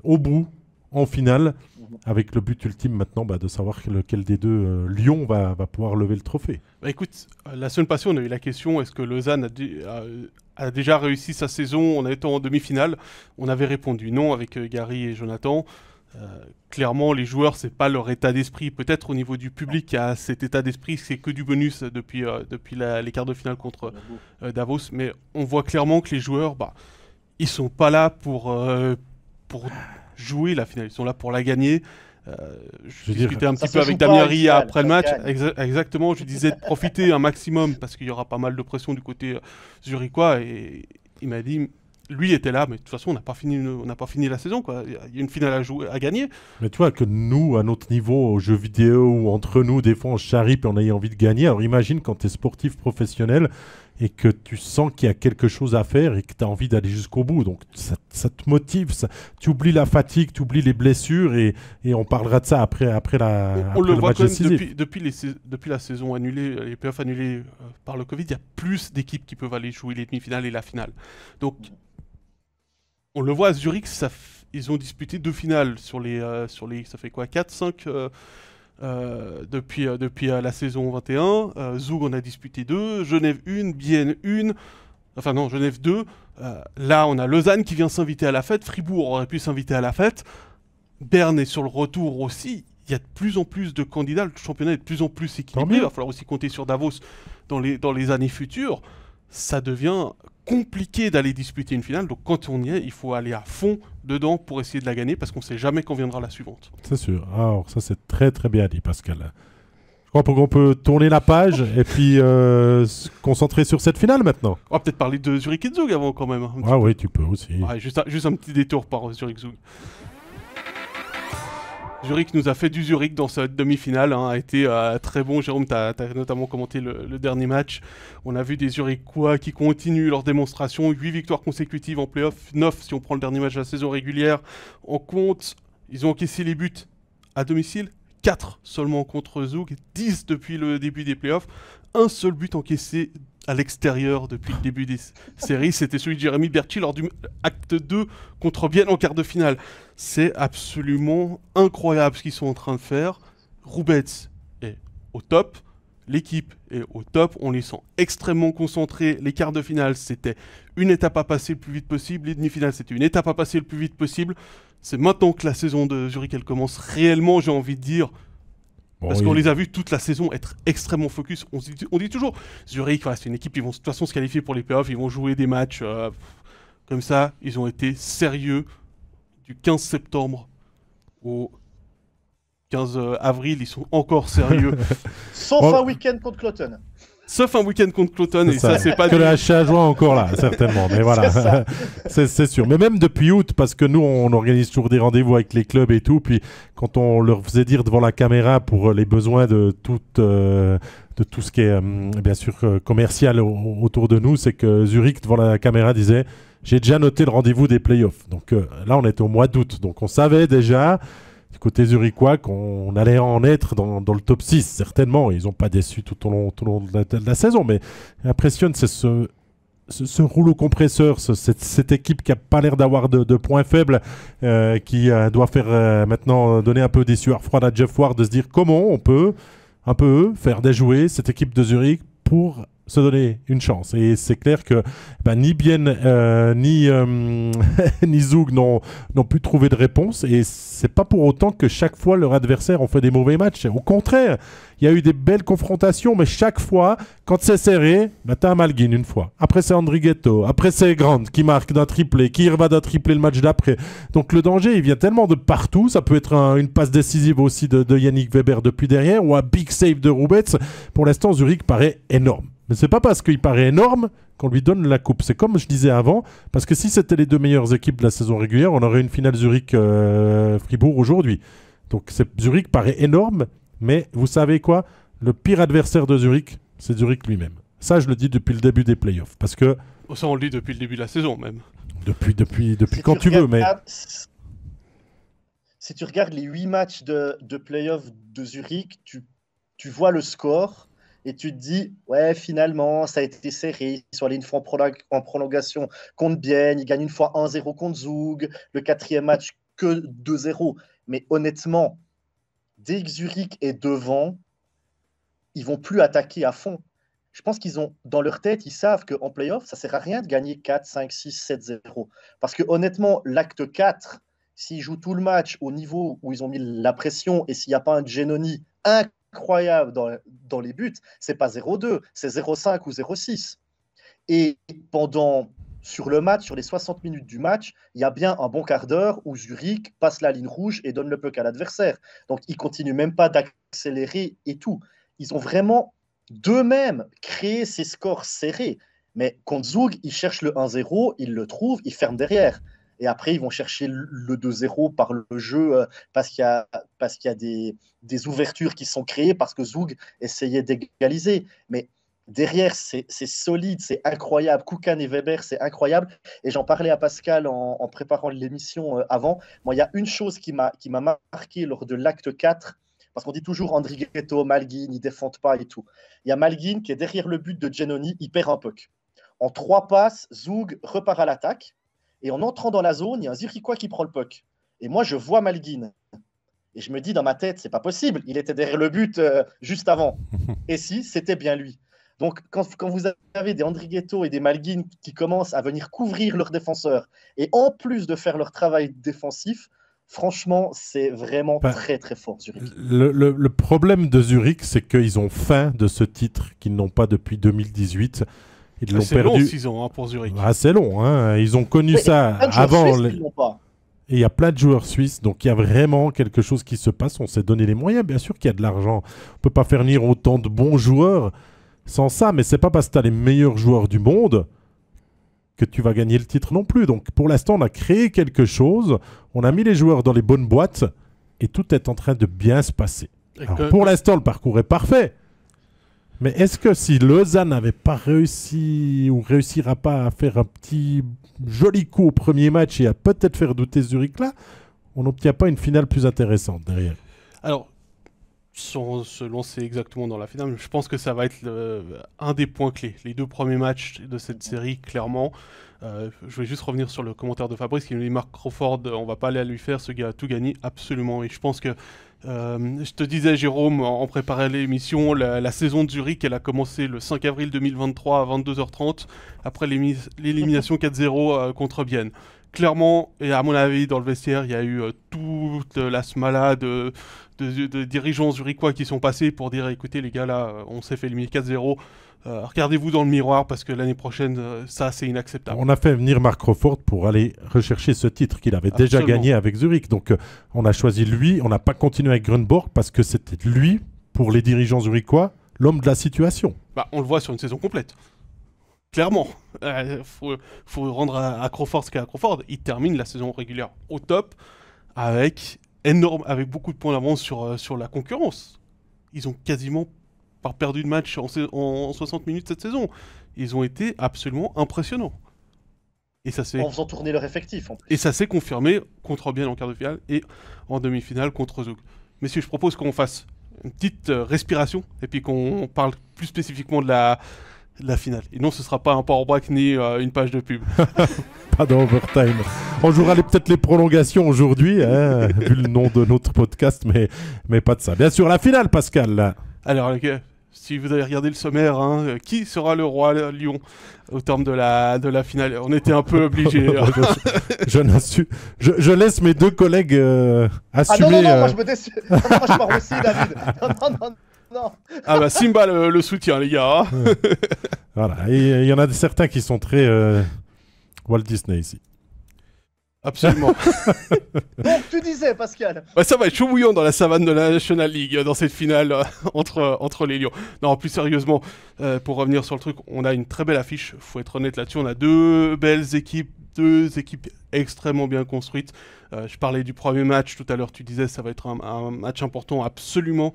au bout, en finale, avec le but ultime maintenant de savoir lequel des deux Lyon va pouvoir lever le trophée. Écoute, la semaine passée, on a eu la question, est-ce que Lausanne a déjà réussi sa saison en étant en demi-finale? On avait répondu non avec Gary et Jonathan. Clairement, les joueurs, c'est pas leur état d'esprit. Peut-être au niveau du public, il y a cet état d'esprit, c'est que du bonus depuis les quarts de finale contre Davos. Mais on voit clairement que les joueurs, ils sont pas là pour jouer la finale. Ils sont là pour la gagner. Je discutais un petit peu avec Damien Ria après le match. Exactement, je disais de profiter un maximum parce qu'il y aura pas mal de pression du côté zurichois. Et il m'a dit... Lui était là, mais de toute façon, on n'a pas fini la saison, quoi. Il y a une finale à gagner. Mais tu vois que nous, à notre niveau, aux jeux vidéo ou entre nous, des fois, on charrie et on a envie de gagner. Alors imagine quand tu es sportif professionnel et que tu sens qu'il y a quelque chose à faire et que tu as envie d'aller jusqu'au bout. Donc ça te motive, tu oublies la fatigue, tu oublies les blessures et on parlera de ça après le le voit match quand même décisif. depuis la saison annulée, les playoffs annulés par le Covid, il y a plus d'équipes qui peuvent aller jouer les demi-finales et la finale. Donc on le voit à Zurich, ils ont disputé 2 finales sur les ça fait quoi, 4-5 depuis la saison 21. Zug en a disputé 2, Genève 1, Bienne 1, enfin non, Genève 2. Là, on a Lausanne qui vient s'inviter à la fête, Fribourg aurait pu s'inviter à la fête, Berne est sur le retour aussi. Il y a de plus en plus de candidats, le championnat est de plus en plus équilibré, il va falloir aussi compter sur Davos dans les années futures. Ça devient compliqué d'aller disputer une finale, donc quand on y est, il faut aller à fond dedans pour essayer de la gagner, parce qu'on ne sait jamais quand viendra la suivante. C'est sûr. Alors ça, c'est très très bien dit, Pascal. Je crois qu'on peut tourner la page et puis se concentrer sur cette finale maintenant. On va peut-être parler de Zurich et Zug avant quand même. Oui, tu peux aussi. Ouais, juste un petit détour par Zurich-Zug. Zurich nous a fait du Zurich dans cette demi-finale, a été très bon. Jérôme, tu as notamment commenté le dernier match. On a vu des Zurichois qui continuent leur démonstration. 8 victoires consécutives en play-off, 9 si on prend le dernier match de la saison régulière. En compte, ils ont encaissé les buts à domicile, 4 seulement contre Zug, 10 depuis le début des play-offs. Un seul but encaissé à l'extérieur depuis le début des séries, c'était celui de Jérémy Berti lors du acte 2 contre Bienne en quart de finale. C'est absolument incroyable ce qu'ils sont en train de faire. Roubets est au top, l'équipe est au top, on les sent extrêmement concentrés. Les quarts de finale, c'était une étape à passer le plus vite possible. Les demi-finales, c'était une étape à passer le plus vite possible. C'est maintenant que la saison de Zurich, elle commence réellement, j'ai envie de dire. Parce qu'on les a vus toute la saison être extrêmement focus. On dit toujours, Zurich, c'est une équipe, ils vont de toute façon se qualifier pour les playoffs, ils vont jouer des matchs comme ça. Ils ont été sérieux du 15 septembre au 15 avril, ils sont encore sérieux. Sauf un week-end contre Cloton. Sauf un week-end contre Cloton, et ça c'est pas... Que le HA joie encore là, certainement, mais voilà, c'est sûr. Mais même depuis août, parce que nous, on organise toujours des rendez-vous avec les clubs et tout, puis quand on leur faisait dire devant la caméra pour les besoins de tout ce qui est, bien sûr, commercial autour de nous, c'est que Zurich, devant la caméra, disait « J'ai déjà noté le rendez-vous des playoffs ». Donc là, on était au mois d'août, donc on savait déjà... côté zurichois, qu'on allait en être dans le top 6, certainement. Ils n'ont pas déçu tout au long de la saison, mais impressionne, c'est ce rouleau compresseur, cette équipe qui n'a pas l'air d'avoir de points faibles, qui doit faire maintenant donner un peu des sueurs froides à Jeff Ward, de se dire comment on peut un peu faire déjouer cette équipe de Zurich pour se donner une chance. Et c'est clair que ni Bien ni Zug n'ont pu trouver de réponse. Et c'est pas pour autant que chaque fois leur adversaire ont fait des mauvais matchs. Au contraire, il y a eu des belles confrontations, mais chaque fois, quand c'est serré, t'as un Malguin une fois. Après, c'est Andrighetto. Après, c'est Grant qui marque d'un triplé, qui va d'un triplé le match d'après. Donc le danger, il vient tellement de partout. Ça peut être une passe décisive aussi de Yannick Weber depuis derrière ou un big save de Roubets. Pour l'instant, Zurich paraît énorme. Mais c'est pas parce qu'il paraît énorme qu'on lui donne la coupe. C'est comme je disais avant, parce que si c'était les deux meilleures équipes de la saison régulière, on aurait une finale Zurich-Fribourg aujourd'hui. Donc Zurich paraît énorme, mais vous savez quoi? Le pire adversaire de Zurich, c'est Zurich lui-même. Ça, je le dis depuis le début des playoffs. Parce que... Ça, on le dit depuis le début de la saison, même. Depuis quand tu veux, mais... Si tu regardes les 8 matchs de playoffs de Zurich, tu vois le score... Et tu te dis, ouais, finalement, ça a été serré. Ils sont allés une fois en prolongation contre Bienne. Ils gagnent une fois 1-0 contre Zug. Le 4e match, que 2-0. Mais honnêtement, dès que Zurich est devant, ils ne vont plus attaquer à fond. Je pense qu'ils ont, dans leur tête, ils savent qu'en play-off, ça ne sert à rien de gagner 4, 5, 6, 7-0. Parce que honnêtement, l'acte 4, s'ils jouent tout le match au niveau où ils ont mis la pression et s'il n'y a pas un Genoni incroyable dans les buts, c'est pas 0-2, c'est 0-5 ou 0-6. Et sur le match, sur les 60 minutes du match, il y a bien un bon quart d'heure où Zurich passe la ligne rouge et donne le puck à l'adversaire. Donc, ils ne continuent même pas d'accélérer et tout. Ils ont vraiment d'eux-mêmes créé ces scores serrés. Mais contre Zug, ils cherchent le 1-0, ils le trouvent, ils ferment derrière. Et après, ils vont chercher le 2-0 par le jeu parce qu'il y a des ouvertures qui sont créées, parce que Zug essayait d'égaliser. Mais derrière, c'est solide, c'est incroyable. Koukan et Weber, c'est incroyable. Et j'en parlais à Pascal en préparant l'émission avant. Moi, il y a une chose qui m'a marqué lors de l'acte 4, parce qu'on dit toujours Andrighetto, Malguin, ils ne défendent pas et tout. Il y a Malguin qui est derrière le but de Genoni, il perd un puck. En 3 passes, Zug repart à l'attaque. Et en entrant dans la zone, il y a un Zurichois qui prend le puck. Et moi, je vois Malguin. Et je me dis dans ma tête, c'est pas possible. Il était derrière le but juste avant. Et si, c'était bien lui. Donc, quand vous avez des Andrighetto et des Malguin qui commencent à venir couvrir leurs défenseurs, et en plus de faire leur travail défensif, franchement, c'est vraiment très, très fort, Zurich. Le problème de Zurich, c'est qu'ils ont faim de ce titre qu'ils n'ont pas depuis 2018. Ils l'ont perdu. Long, 6 ans pour Zurich. C'est long. Ils ont connu ça avant. Et il y a plein de joueurs suisses, donc il y a vraiment quelque chose qui se passe. On s'est donné les moyens. Bien sûr qu'il y a de l'argent. On ne peut pas faire venir autant de bons joueurs sans ça, mais c'est pas parce que tu as les meilleurs joueurs du monde que tu vas gagner le titre non plus. Donc pour l'instant, on a créé quelque chose. On a mis les joueurs dans les bonnes boîtes et tout est en train de bien se passer. Alors, pour l'instant, le parcours est parfait. Mais est-ce que si Lausanne n'avait pas réussi ou réussira pas à faire un petit joli coup au premier match et à peut-être faire douter Zurich là, on n'obtient pas une finale plus intéressante derrière? Alors, sans se lancer exactement dans la finale, je pense que ça va être un des points clés. Les 2 premiers matchs de cette série, clairement. Je vais juste revenir sur le commentaire de Fabrice qui nous dit Mark Crawford, on va pas aller à lui faire, ce gars a tout gagné, absolument. Et je pense que je te disais, Jérôme, en préparant l'émission, la saison de Zurich, elle a commencé le 5 avril 2023 à 22h30, après l'élimination 4-0 contre Bienne. Clairement, et à mon avis, dans le vestiaire, il y a eu toute la smala de dirigeants zurichois qui sont passés pour dire, écoutez les gars, là, on s'est fait éliminer 4-0, regardez-vous dans le miroir parce que l'année prochaine, ça, c'est inacceptable. On a fait venir Mark Crawford pour aller rechercher ce titre qu'il avait déjà gagné avec Zurich. Donc, on a choisi lui. On n'a pas continué avec Grunborg parce que c'était lui, pour les dirigeants zurichois, l'homme de la situation. On le voit sur une saison complète. Clairement. Faut rendre à Crawford ce qu'est à Crawford. Il termine la saison régulière au top avec beaucoup de points d'avance sur la concurrence. Ils ont quasiment pas perdu de match en 60 minutes cette saison. Ils ont été absolument impressionnants. Et ça en faisant tourner leur effectif. En plus. Et ça s'est confirmé contre Bienne en quart de finale et en demi-finale contre Zug. Messieurs, je propose qu'on fasse une petite respiration et puis qu'on parle plus spécifiquement de la finale. Et non, ce sera pas un power break ni une page de pub. Pas d'overtime. On jouera peut-être les prolongations aujourd'hui, vu le nom de notre podcast, mais pas de ça. Bien sûr, la finale, Pascal. Là. Alors, si vous avez regardé le sommaire, hein, qui sera le roi Lion au terme de la finale? On était un peu obligés. Je laisse mes deux collègues assumer. Ah non, moi je me déçu. Moi je pars aussi, David. Non. Ah bah Simba le soutien, les gars. Voilà, il y en a certains qui sont très Walt Disney ici. Absolument. Donc tu disais, Pascal. Bah, ça va être chaud bouillant dans la savane de la National League dans cette finale entre les Lions. Non, plus sérieusement, pour revenir sur le truc, on a une très belle affiche, faut être honnête là-dessus. On a deux belles équipes, deux équipes extrêmement bien construites. Je parlais du premier match tout à l'heure, tu disais ça va être un match important, absolument.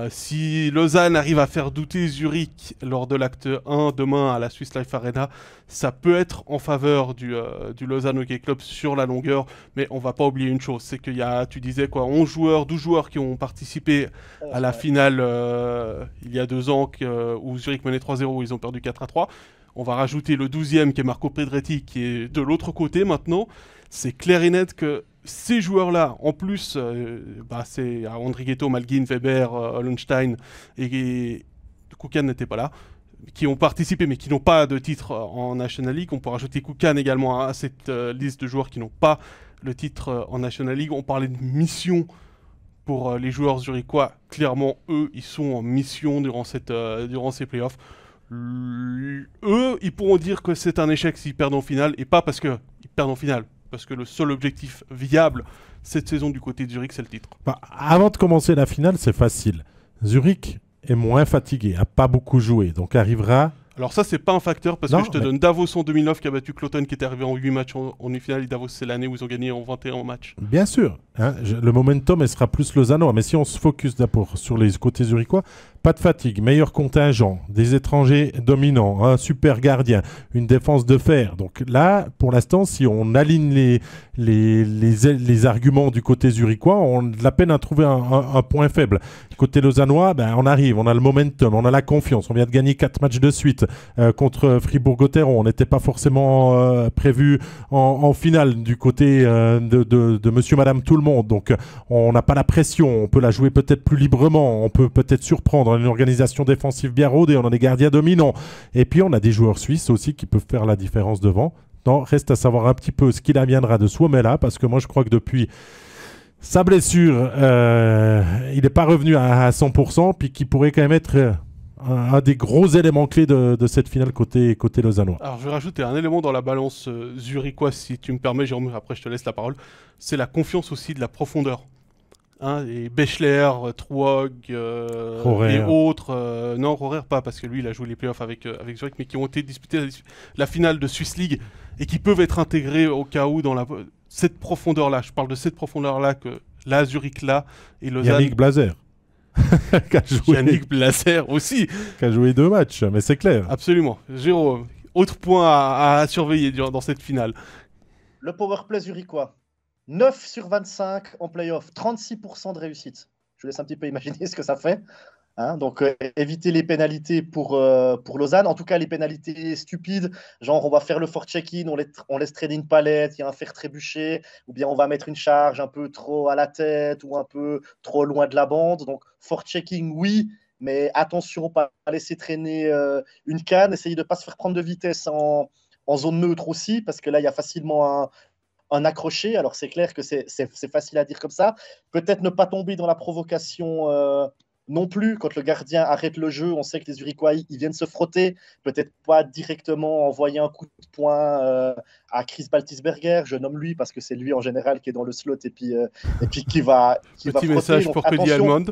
Si Lausanne arrive à faire douter Zurich lors de l'acte 1 demain à la Swiss Life Arena, ça peut être en faveur du Lausanne Hockey Club sur la longueur, mais on va pas oublier une chose, c'est qu'il y a, tu disais quoi, 11 joueurs, 12 joueurs qui ont participé à la finale il y a 2 ans où Zurich menait 3-0, où ils ont perdu 4-3. On va rajouter le 12e qui est Marco Pedretti qui est de l'autre côté maintenant. C'est clair et net que ces joueurs-là, en plus, c'est Andrighetto, Malguin, Weber, Hollenstein et Koukan n'était pas là, qui ont participé mais qui n'ont pas de titre en National League. On peut rajouter Koukan également à cette liste de joueurs qui n'ont pas le titre en National League. On parlait de mission pour les joueurs zurichois. Clairement, eux, ils sont en mission durant ces playoffs. Eux, ils pourront dire que c'est un échec s'ils perdent en finale, et pas parce qu'ils perdent en finale. Parce que le seul objectif viable cette saison du côté de Zurich, c'est le titre. Avant de commencer la finale, c'est facile. Zurich est moins fatigué, a pas beaucoup joué, donc arrivera... Alors ça, c'est pas un facteur, parce que je te donne Davos en 2009 qui a battu Cloton, qui était arrivé en 8 matchs en demi-finale, et Davos, c'est l'année où ils ont gagné en 21 matchs. Bien sûr, hein, le momentum, elle sera plus lausannois, mais si on se focus d'abord sur les côtés zurichois, pas de fatigue, meilleur contingent, des étrangers dominants, un super gardien, une défense de fer. Donc là, pour l'instant, si on aligne les arguments du côté zurichois, on a de la peine à trouver un point faible. Côté lausannois, on arrive, on a le momentum, on a la confiance. On vient de gagner 4 matchs de suite contre Fribourg-Gotteron. On n'était pas forcément prévu en finale du côté de monsieur, madame, tout le monde. Donc on n'a pas la pression, on peut la jouer peut-être plus librement, on peut peut-être surprendre. On a une organisation défensive bien rodée, on a des gardiens dominants. Et puis on a des joueurs suisses aussi qui peuvent faire la différence devant. Non, reste à savoir un petit peu ce qu'il adviendra de Suomela, parce que moi je crois que depuis sa blessure, il n'est pas revenu à 100%, puis qu'il pourrait quand même être un des gros éléments clés de cette finale côté lausannois. Alors je vais rajouter un élément dans la balance zurichoise, si tu me permets, Jérôme, après je te laisse la parole. C'est la confiance aussi de la profondeur. Hein, et Bechler, Truog et autres, non Rohrer pas parce que lui il a joué les playoffs avec Zurich, mais qui ont été disputés la finale de Swiss League et qui peuvent être intégrés au cas où dans cette profondeur là. Je parle de cette profondeur là que la Zurich là et Lausanne. Yannick Blazer. Yannick Blazer aussi. Qui a joué 2 matchs, mais c'est clair. Absolument. Jérôme, autre point à surveiller dans cette finale. Le powerplay zurichois. 9 sur 25 en play-off, 36% de réussite. Je vous laisse un petit peu imaginer ce que ça fait. Hein, donc, éviter les pénalités pour Lausanne. En tout cas, les pénalités stupides, genre on va faire le forecheck-in, on laisse traîner une palette, il y a un fer trébuché, ou bien on va mettre une charge un peu trop à la tête ou un peu trop loin de la bande. Donc, forecheck-in, oui, mais attention, pas laisser traîner une canne. Essayez de ne pas se faire prendre de vitesse en zone neutre aussi, parce que là, il y a facilement un accroché. Alors, c'est clair que c'est facile à dire comme ça. Peut-être ne pas tomber dans la provocation non plus. Quand le gardien arrête le jeu, on sait que les Zurichois, ils viennent se frotter. Peut-être pas directement envoyer un coup de poing à Chris Baltisberger. Je nomme lui parce que c'est lui en général qui est dans le slot et puis qui va Petit frotter. message Donc, pour Cody Almond.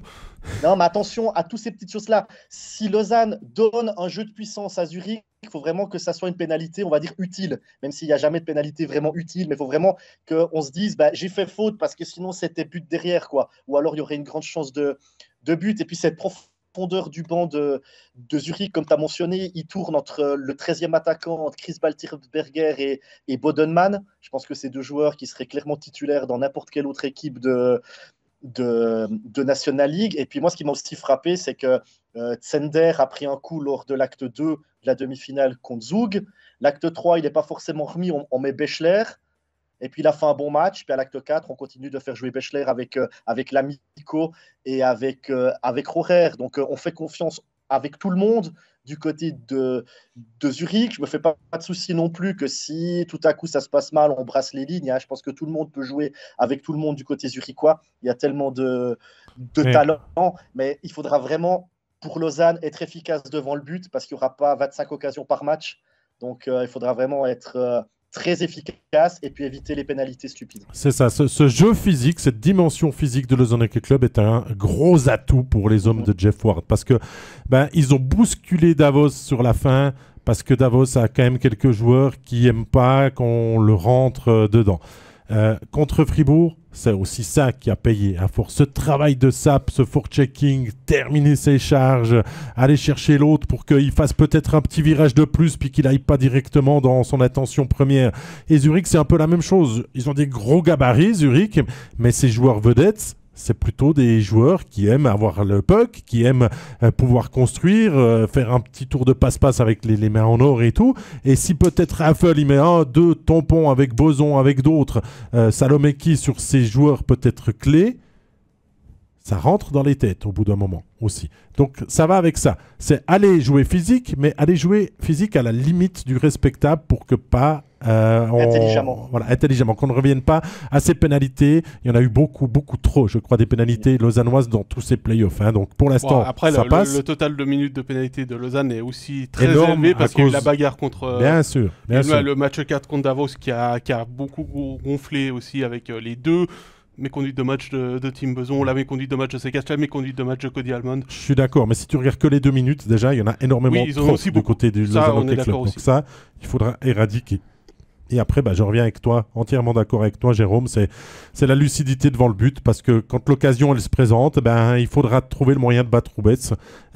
Non, mais attention à toutes ces petites choses-là. Si Lausanne donne un jeu de puissance à Zurich, il faut vraiment que ça soit une pénalité, on va dire, utile, même s'il n'y a jamais de pénalité vraiment utile, mais il faut vraiment qu'on se dise, j'ai fait faute parce que sinon c'était but derrière, quoi. Ou alors il y aurait une grande chance de but. Et puis cette profondeur du banc de Zurich, comme tu as mentionné, il tourne entre le 13e attaquant, entre Chris Baltisberger et Bodenmann. Je pense que c'est 2 joueurs qui seraient clairement titulaires dans n'importe quelle autre équipe de National League. Et puis moi, ce qui m'a aussi frappé, c'est que Zender a pris un coup lors de l'acte 2 de la demi-finale contre Zug. L'acte 3, il n'est pas forcément remis, on met Bechler. Et puis il a fait un bon match. Puis à l'acte 4, on continue de faire jouer Bechler avec Lamico et avec Rohrer. Donc on fait confiance avec tout le monde. Du côté de Zurich, je me fais pas de soucis non plus que si tout à coup ça se passe mal, on brasse les lignes. Hein. Je pense que tout le monde peut jouer avec tout le monde du côté zurichois. Il y a tellement de talent, mais il faudra vraiment, pour Lausanne, être efficace devant le but parce qu'il n'y aura pas 25 occasions par match. Donc il faudra vraiment être très efficace et puis éviter les pénalités stupides. C'est ça, ce jeu physique, cette dimension physique de Lausanne Hockey Club est un gros atout pour les hommes de Jeff Ward parce que ils ont bousculé Davos sur la fin parce que Davos a quand même quelques joueurs qui n'aiment pas qu'on le rentre dedans. Contre Fribourg, c'est aussi ça qui a payé. À force ce travail de sap, ce forechecking, terminer ses charges, aller chercher l'autre pour qu'il fasse peut-être un petit virage de plus puis qu'il n'aille pas directement dans son attention première. Et Zurich, c'est un peu la même chose. Ils ont des gros gabarits, Zurich, mais ces joueurs vedettes, c'est plutôt des joueurs qui aiment avoir le puck, qui aiment pouvoir construire, faire un petit tour de passe-passe avec les mains en or et tout. Et si peut-être Raffel, il met 1, 2 tampons avec Boson, avec d'autres, Salomeki sur ces joueurs peut-être clés, ça rentre dans les têtes au bout d'un moment aussi. Donc ça va avec ça. C'est aller jouer physique, mais aller jouer physique à la limite du respectable pour que pas... intelligemment. Voilà, intelligemment. Qu'on ne revienne pas à ces pénalités. Il y en a eu beaucoup, beaucoup trop, je crois, des pénalités lausannoises dans tous ces playoffs. Hein. Donc pour l'instant, après, ça passe. Le total de minutes de pénalité de Lausanne est aussi très énorme élevé parce qu'il y a eu la bagarre contre... Bien sûr, bien sûr. Le match 4 contre Davos qui a beaucoup gonflé aussi avec les deux méconduites de match de Tim Beson, la méconduite de match de Sekas, la méconduite de match de Cody Almond. Je suis d'accord, mais si tu regardes que les 2 minutes, déjà, il y en a énormément trop du côté du Lausanne Hockey Club. Donc ça, il faudra éradiquer. Et après, je reviens avec toi, entièrement d'accord avec toi, Jérôme, c'est la lucidité devant le but, parce que quand l'occasion elle se présente, il faudra trouver le moyen de battre Roubaix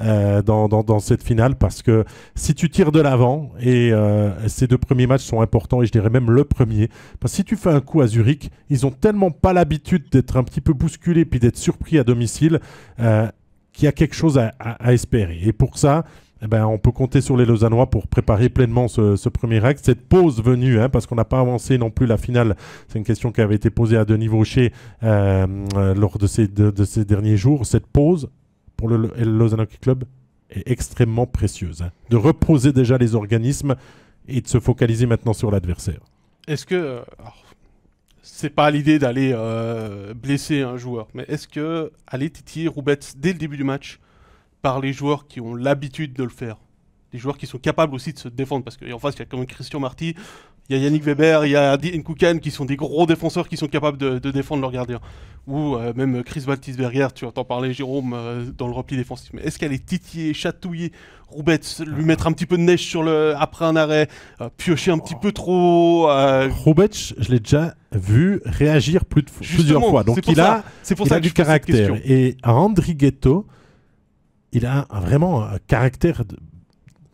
dans cette finale, parce que si tu tires de l'avant, et ces 2 premiers matchs sont importants, et je dirais même le premier, parce que si tu fais un coup à Zurich, ils ont tellement pas l'habitude d'être un petit peu bousculés, puis d'être surpris à domicile, qu'il y a quelque chose à espérer. Et pour ça... on peut compter sur les Lausannois pour préparer pleinement ce premier acte. Cette pause venue, parce qu'on n'a pas avancé non plus la finale, c'est une question qui avait été posée à Denis Vaucher lors de ces derniers jours. Cette pause pour le Lausanne Hockey Club est extrêmement précieuse. De reposer déjà les organismes et de se focaliser maintenant sur l'adversaire. Est-ce que... c'est pas l'idée d'aller blesser un joueur, mais est-ce que aller titiller Roubaix dès le début du match par les joueurs qui ont l'habitude de le faire, des joueurs qui sont capables aussi de se défendre, parce qu'en face il y a comme Christian Marty, il y a Yannick Weber, il y a Dean Koukan qui sont des gros défenseurs qui sont capables de défendre leur gardien, ou même Chris Baltisberger, tu entends parler Jérôme dans le repli défensif, mais est-ce qu'aller titiller, chatouiller Roubaix, lui mettre un petit peu de neige après un arrêt, piocher un petit peu trop... Roubaix, je l'ai déjà vu réagir plusieurs fois, donc il a du caractère, et Andri Ghetto, il a vraiment un caractère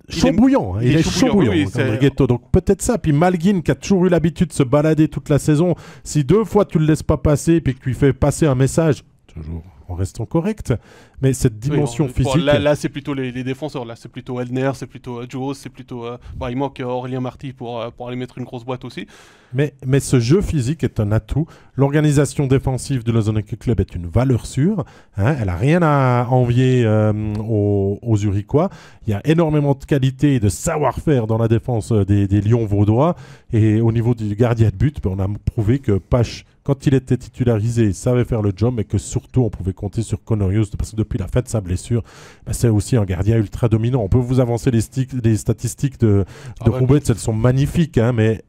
chaud bouillant. Il est chaud bouillant, André Ghetto. Donc peut-être ça. Puis Malguin, qui a toujours eu l'habitude de se balader toute la saison, si 2 fois tu le laisses pas passer et que tu lui fais passer un message, toujours en restant correct, mais cette dimension physique... Là c'est plutôt les défenseurs. Là, c'est plutôt Elner, c'est plutôt Joe, c'est plutôt... il manque Aurélien Marty pour aller mettre une grosse boîte aussi. Mais ce jeu physique est un atout. L'organisation défensive de Lausanne Hockey Club est une valeur sûre. Elle n'a rien à envier aux Zurichois. Il y a énormément de qualité et de savoir-faire dans la défense des Lions vaudois. Et au niveau du gardien de but, on a prouvé que Pache, quand il était titularisé, il savait faire le job, mais que surtout on pouvait compter sur Conorius, parce que depuis la fin de sa blessure, c'est aussi un gardien ultra dominant. On peut vous avancer les statistiques de Roubaix, elles sont magnifiques, mais...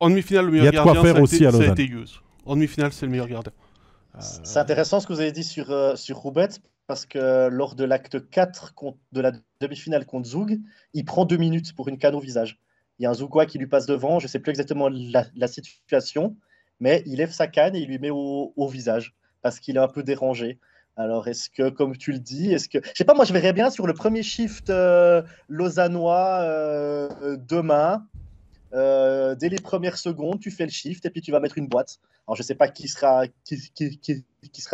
En demi-finale, le meilleur gardien, ça a été Hughes. En demi-finale, c'est le meilleur gardien. C'est intéressant ce que vous avez dit sur Roubaix, parce que lors de l'acte 4 de la demi-finale contre Zug, il prend 2 minutes pour une canne au visage. Il y a un Zougois qui lui passe devant, je ne sais plus exactement la situation, mais il lève sa canne et il lui met au visage, parce qu'il est un peu dérangé. Alors, est-ce que, comme tu le dis, je sais pas, moi je verrais bien sur le premier shift lausannois demain, Dès les premières secondes, tu fais le shift et puis tu vas mettre une boîte. Alors, je ne sais pas qui sera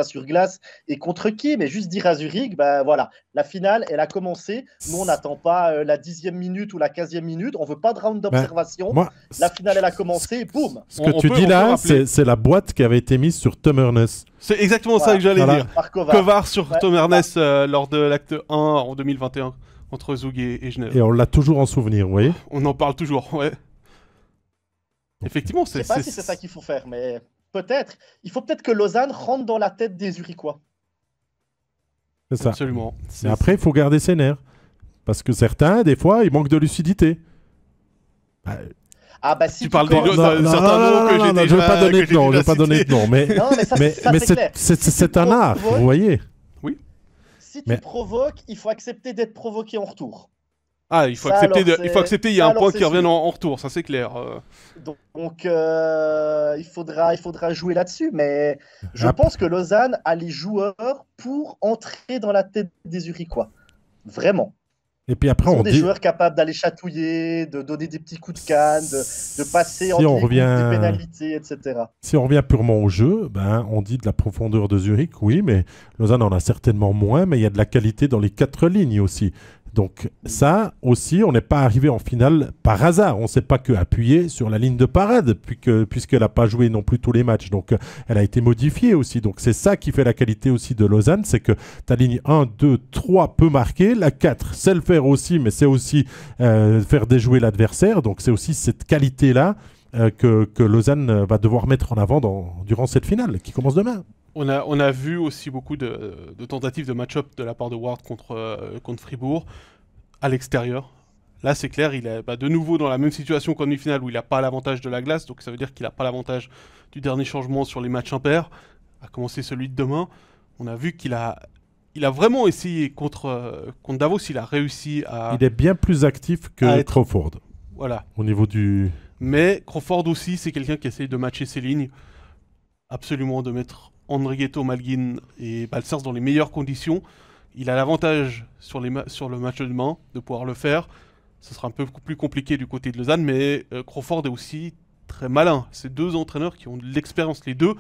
sur glace et contre qui, mais juste dire à Zurich, ben voilà, la finale, elle a commencé. Nous, on n'attend pas la 10e minute ou la 15e minute. On ne veut pas de round d'observation. La finale, elle a commencé, boum. Ce que tu dis là, c'est la boîte qui avait été mise sur Tom Ernest. C'est exactement ça que j'allais dire. Kovar sur Tom Ernest lors de l'acte 1 en 2021 entre Zug et Genève. Et on l'a toujours en souvenir, vous voyez. On en parle toujours, ouais. Effectivement, je ne sais pas si c'est ça qu'il faut faire, mais peut-être. Il faut peut-être que Lausanne rentre dans la tête des Zurichois. C'est ça. Absolument. Mais après, il faut garder ses nerfs. Parce que certains, des fois, ils manquent de lucidité. Ah bah si tu parles de certains noms que j'ai déjà... Je ne vais pas donner de nom. Mais c'est un art, vous voyez. Oui. Si tu provoques, il faut accepter d'être provoqué en retour. Ah, il faut accepter, il y a un point qui revient en retour, ça c'est clair. Donc, il faudra jouer là-dessus, mais je pense que Lausanne a les joueurs pour entrer dans la tête des Zurichois. Vraiment. Et puis après, des joueurs capables d'aller chatouiller, de donner des petits coups de canne, de passer entre des pénalités, etc. Si on revient purement au jeu, on dit de la profondeur de Zurich, oui, mais Lausanne en a certainement moins, mais il y a de la qualité dans les 4 lignes aussi. Donc ça aussi, on n'est pas arrivé en finale par hasard. On ne s'est pas que appuyé sur la ligne de parade puisqu'elle n'a pas joué non plus tous les matchs. Donc elle a été modifiée aussi. Donc c'est ça qui fait la qualité aussi de Lausanne, c'est que ta ligne 1, 2, 3 peut marquer. La 4 sait le faire aussi, mais c'est aussi faire déjouer l'adversaire. Donc c'est aussi cette qualité-là que Lausanne va devoir mettre en avant durant cette finale qui commence demain. On a vu aussi beaucoup de tentatives de match-up de la part de Ward contre Fribourg à l'extérieur. Là, c'est clair, il est de nouveau dans la même situation qu'en demi-finale où il n'a pas l'avantage de la glace, donc ça veut dire qu'il n'a pas l'avantage du dernier changement sur les matchs impairs, à commencer celui de demain. On a vu qu'il a vraiment essayé contre Davos, il a réussi à... Il est bien plus actif que Crawford. Voilà. Au niveau du... Mais Crawford aussi, c'est quelqu'un qui essaye de matcher ses lignes, absolument de mettre Andrighetto, Malguin et Balsers dans les meilleures conditions. Il a l'avantage sur le match de demain de pouvoir le faire. Ce sera un peu plus compliqué du côté de Lausanne, mais Crawford est aussi très malin. Ces deux entraîneurs qui ont de l'expérience, les deux,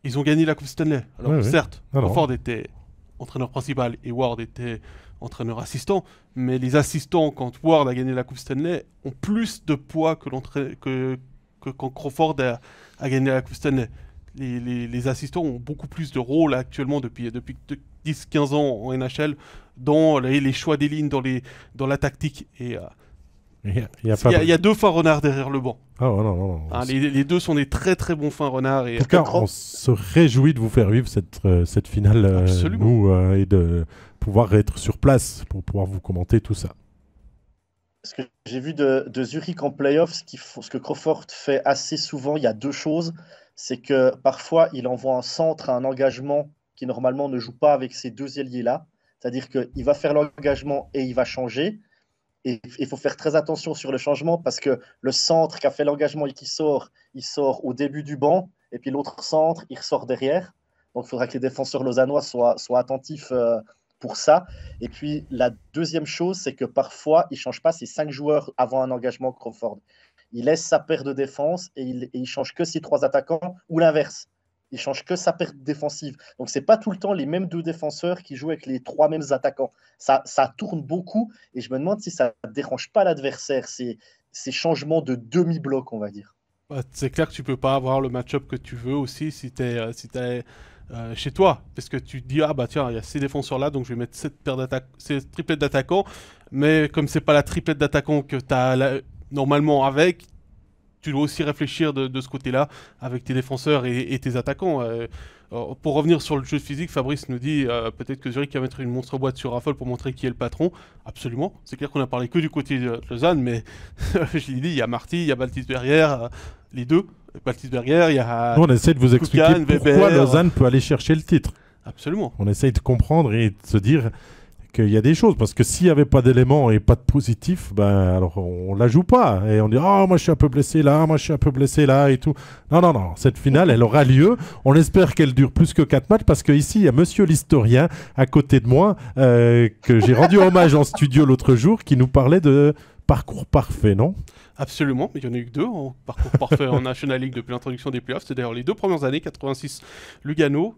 ils ont gagné la Coupe Stanley. Alors certes, Crawford était entraîneur principal et Ward était entraîneur assistant, mais les assistants, quand Ward a gagné la Coupe Stanley, ont plus de poids que quand Crawford a gagné la Coupe Stanley. Les assistants ont beaucoup plus de rôle actuellement depuis 10-15 ans en NHL dans les choix des lignes, dans la tactique. Et il y a deux fins renards derrière le banc. Non. Les deux sont des très très bons fins renards. Et... En tout cas, on se réjouit de vous faire vivre cette finale, nous, et de pouvoir être sur place pour pouvoir vous commenter tout ça. Ce que j'ai vu de Zurich en playoff, ce que Crawford fait assez souvent, il y a deux choses. C'est que parfois, il envoie un centre à un engagement qui normalement ne joue pas avec ces deux ailiers-là. C'est-à-dire qu'il va faire l'engagement et il va changer. Et il faut faire très attention sur le changement parce que le centre qui a fait l'engagement et qui sort, il sort au début du banc. Et puis l'autre centre, il ressort derrière. Donc il faudra que les défenseurs lausannois soient attentifs pour ça. Et puis la deuxième chose, c'est que parfois, il ne change pas ses 5 joueurs avant un engagement Crawford. Il laisse sa paire de défense et il change que ses 3 attaquants ou l'inverse. Il change que sa paire défensive. Donc, ce n'est pas tout le temps les mêmes 2 défenseurs qui jouent avec les 3 mêmes attaquants. Ça tourne beaucoup et je me demande si ça ne dérange pas l'adversaire, ces changements de demi-bloc, on va dire. C'est clair que tu ne peux pas avoir le match-up que tu veux aussi si tu es chez toi. Parce que tu te dis, tiens, il y a ces défenseurs-là, donc je vais mettre cette triplette d'attaquants. Mais comme ce n'est pas la triplette d'attaquants que tu as normalement avec, tu dois aussi réfléchir de ce côté-là avec tes défenseurs et tes attaquants. Pour revenir sur le jeu physique, Fabrice nous dit peut-être que Zurich va mettre une monstre boîte sur Raffle pour montrer qui est le patron. Absolument. C'est clair qu'on a parlé que du côté de Lausanne, mais je l'ai dit, il y a Marty, il y a Baltisberger, les deux. Baltisberger, il y a... Nous, on essaie de vous expliquer pourquoi Lausanne peut aller chercher le titre. Absolument. On essaye de comprendre et de se dire qu'il y a des choses. Parce que s'il n'y avait pas d'éléments et pas de positifs, ben, alors on ne la joue pas. Et on dit, oh, moi je suis un peu blessé là, moi je suis un peu blessé là et tout. Non, non, non. Cette finale, elle aura lieu. On espère qu'elle dure plus que 4 matchs parce qu'ici, il y a monsieur l'historien à côté de moi que j'ai rendu hommage en studio l'autre jour qui nous parlait de parcours parfait, non? Absolument, mais il y en a eu que 2 en parcours parfait en National League depuis l'introduction des playoffs. C'est d'ailleurs les 2 premières années, 86 Lugano.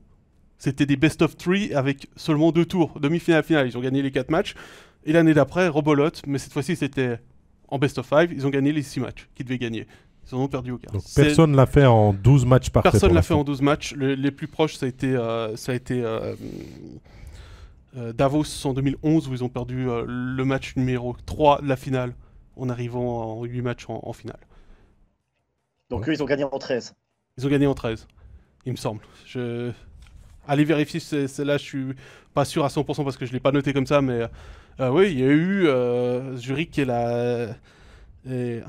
C'était des best of 3 avec seulement 2 tours, demi-finale, finale. Ils ont gagné les 4 matchs. Et l'année d'après, rebolote, mais cette fois-ci c'était en best of 5. Ils ont gagné les 6 matchs qu'ils devaient gagner. Ils en ont perdu aucun. Donc personne ne l'a fait en 12 matchs parfaits. Personne ne l'a fait en 12 matchs. Les plus proches, ça a été Davos en 2011 où ils ont perdu le match numéro 3 de la finale en arrivant en 8 matchs en finale. Donc eux, ils ont gagné en 13. Ils ont gagné en 13, il me semble. Allez vérifier, celle-là, je suis pas sûr à 100% parce que je l'ai pas noté comme ça, mais oui, il y a eu Zurich qui est la 1, 2,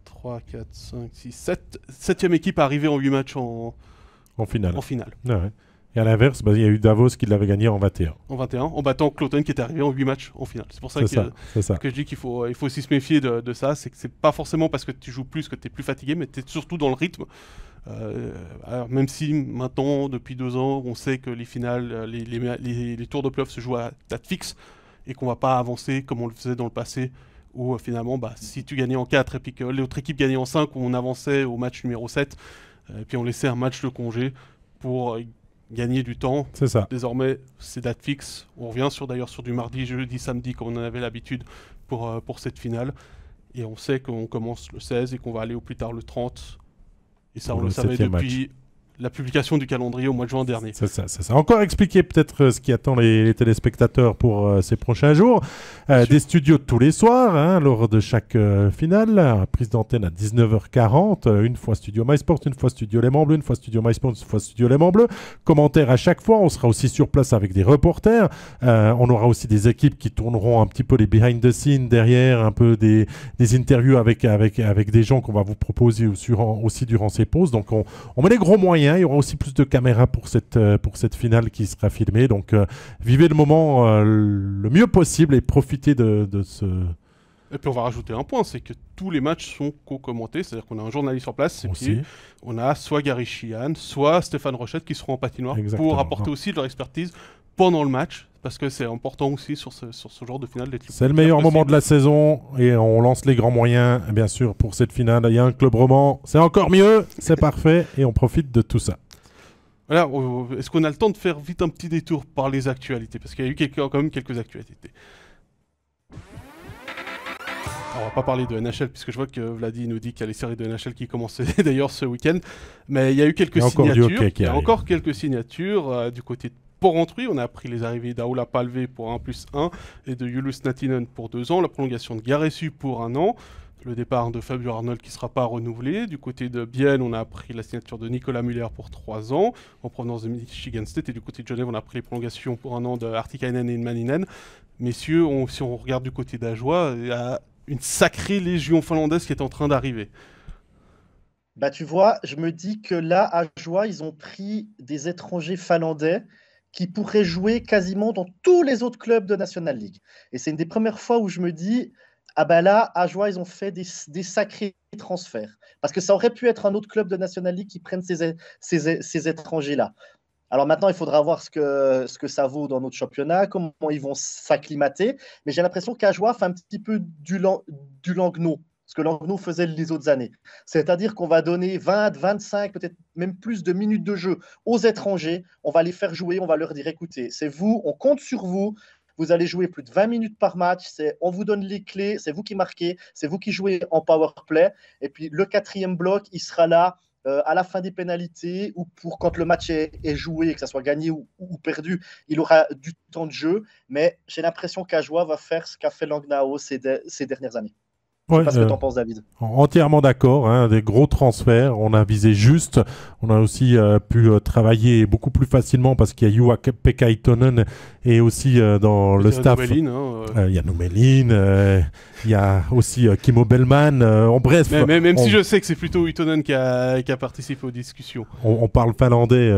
3, 4, 5, 6, 7, 7e équipe à arriver en 8 matchs en finale. Ah ouais. Et à l'inverse, il y a eu Davos qui l'avait gagné en 21. En 21, en battant Cloton qui était arrivé en 8 matchs en finale. C'est pour ça que je dis qu'il faut aussi se méfier de ça. C'est que c'est pas forcément parce que tu joues plus que tu es plus fatigué, mais tu es surtout dans le rythme. Alors même si maintenant, depuis 2 ans, on sait que les finales, les tours de playoff se jouent à date fixe et qu'on va pas avancer comme on le faisait dans le passé, où finalement, si tu gagnais en 4 et puis que l'autre équipe gagnait en 5, on avançait au match numéro 7, et puis on laissait un match de congé pour gagner du temps. C'est ça. Désormais, c'est date fixe. On revient d'ailleurs sur du mardi, jeudi, samedi, comme on en avait l'habitude pour cette finale. Et on sait qu'on commence le 16 et qu'on va aller au plus tard le 30. Et ça, on le savait depuis la publication du calendrier au mois de juin dernier. C'est ça. Encore expliquer peut-être ce qui attend les téléspectateurs pour ces prochains jours. Des studios tous les soirs, lors de chaque finale. Prise d'antenne à 19h40. Une fois Studio MySport, une fois Studio Léman Bleu, une fois Studio MySport, une fois Studio Léman Bleu. Commentaires à chaque fois. On sera aussi sur place avec des reporters. On aura aussi des équipes qui tourneront un petit peu les behind the scenes derrière, un peu des interviews avec des gens qu'on va vous proposer aussi durant ces pauses. Donc on met les gros moyens. Il y aura aussi plus de caméras pour cette finale qui sera filmée. Donc, vivez le moment le mieux possible et profitez de ce... Et puis, on va rajouter un point, c'est que tous les matchs sont co-commentés. C'est-à-dire qu'on a un journaliste sur place. Et puis, on a soit Gary Sheehan, soit Stéphane Rochette qui seront en patinoire pour apporter aussi leur expertise pendant le match. Parce que c'est important aussi sur ce genre de finale. C'est le meilleur moment de la saison et on lance les grands moyens, bien sûr, pour cette finale. Il y a un club roman, c'est encore mieux, c'est parfait et on profite de tout ça. Voilà, est-ce qu'on a le temps de faire vite un petit détour par les actualités? Parce qu'il y a eu quand même quelques actualités. Alors, on va pas parler de NHL puisque je vois que Vladi nous dit qu'il y a les séries de NHL qui commençaient d'ailleurs ce week-end. Mais il y a eu quelques signatures. Il y a encore quelques signatures du côté de Porrentruy. On a appris les arrivées d'Aula Palvé pour 1+1 et de Julius Natinen pour 2 ans. La prolongation de Garessu pour 1 an. Le départ de Fabio Arnold qui ne sera pas renouvelé. Du côté de Bienne, on a appris la signature de Nicolas Muller pour 3 ans en provenance de Michigan State. Et du côté de Genève, on a appris les prolongations pour 1 an de Artikainen et de Maninen. Messieurs, si on regarde du côté d'Ajoie, il y a une sacrée légion finlandaise qui est en train d'arriver. Bah, tu vois, je me dis que là, à Ajoie, ils ont pris des étrangers finlandais qui pourraient jouer quasiment dans tous les autres clubs de National League. Et c'est une des premières fois où je me dis, ah ben là, à Ajoie, ils ont fait des sacrés transferts. Parce que ça aurait pu être un autre club de National League qui prenne ces étrangers-là. Alors maintenant, il faudra voir ce que ça vaut dans notre championnat, comment ils vont s'acclimater. Mais j'ai l'impression qu'Ajoie fait un petit peu du Langnau, ce que Langnau faisait les autres années. C'est-à-dire qu'on va donner 20, 25, peut-être même plus de minutes de jeu aux étrangers. On va les faire jouer, on va leur dire, écoutez, c'est vous, on compte sur vous. Vous allez jouer plus de 20 minutes par match. On vous donne les clés, c'est vous qui marquez, c'est vous qui jouez en power play. Et puis le 4e bloc, il sera là à la fin des pénalités ou pour quand le match est joué, que ça soit gagné ou perdu, il aura du temps de jeu. Mais j'ai l'impression qu'Ajoie va faire ce qu'a fait Langnau ces dernières années. Je sais Ouais, pas ce que tu en penses, David. entièrement d'accord, hein, des gros transferts, on a visé juste, on a aussi pu travailler beaucoup plus facilement parce qu'il y a Juha-Pekka Itonen et aussi dans le staff, il y a Noumelin, il y a aussi Kimmo Bellman, en bref. Même si je sais que c'est plutôt Itonen qui a participé aux discussions. On parle finlandais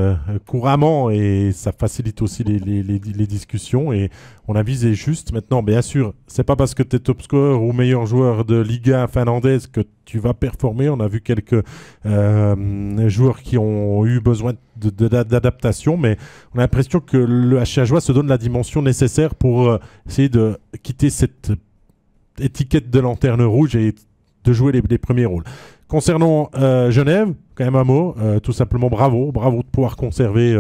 couramment et ça facilite aussi les discussions et on a visé juste. Maintenant, bien sûr, c'est pas parce que tu es top scorer ou meilleur joueur de Liga finlandaise que tu vas performer. On a vu quelques joueurs qui ont eu besoin d'adaptation, mais on a l'impression que le HCH se donne la dimension nécessaire pour essayer de quitter cette étiquette de lanterne rouge et de jouer les premiers rôles. Concernant Genève, quand même un mot, tout simplement bravo de pouvoir conserver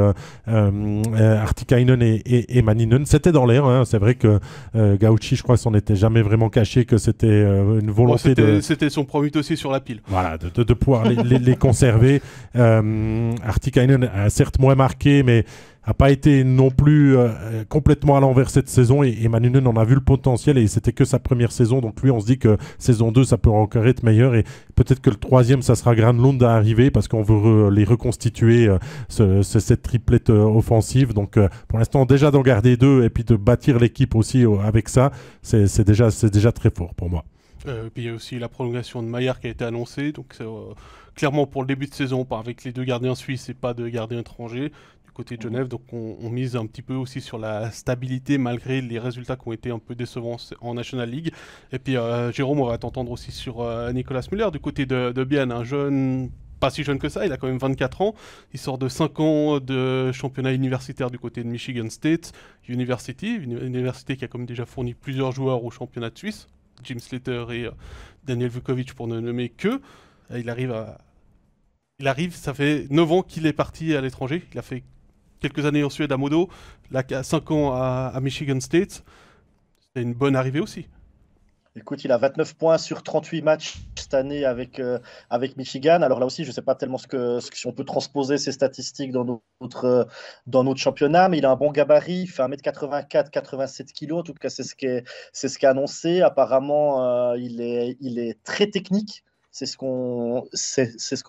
Artikainen et Maninen. C'était dans l'air, hein. C'est vrai que Gauchi, je crois, s'en était jamais vraiment caché que c'était une volonté C'était son premier aussi sur la pile. Voilà, de pouvoir les conserver. Artikainen a certes moins marqué, mais n'a pas été non plus complètement à l'envers cette saison et Maninen en a vu le potentiel et c'était que sa première saison, donc lui on se dit que saison 2 ça peut encore être meilleur et peut-être que le troisième ça sera Granlund à arriver parce qu'on veut les reconstituer cette triplette offensive, donc pour l'instant déjà d'en garder 2 et puis de bâtir l'équipe aussi avec ça, c'est déjà très fort pour moi. Puis il y a aussi la prolongation de Maillard qui a été annoncée, donc clairement pour le début de saison, avec les 2 gardiens suisses et pas de gardiens étrangers côté de Genève, donc on mise un petit peu aussi sur la stabilité malgré les résultats qui ont été un peu décevants en National League. Et puis Jérôme, on va t'entendre aussi sur Nicolas Müller du côté de Bienne, un jeune, pas si jeune que ça, il a quand même 24 ans, il sort de 5 ans de championnat universitaire du côté de Michigan State University, une université qui a quand même déjà fourni plusieurs joueurs au championnat de Suisse, Jim Slater et Daniel Vukovic pour ne nommer que. Il arrive, ça fait 9 ans qu'il est parti à l'étranger, il a fait quelques années en Suède à Modo, là 5 ans à Michigan State. C'est une bonne arrivée aussi. Écoute, il a 29 points sur 38 matchs cette année avec Michigan. Alors là aussi, je ne sais pas tellement si on peut transposer ces statistiques dans notre championnat, mais il a un bon gabarit, il fait 1m84, 87 kg. En tout cas, c'est ce qui est annoncé. Apparemment, il est très technique. C'est ce qu'on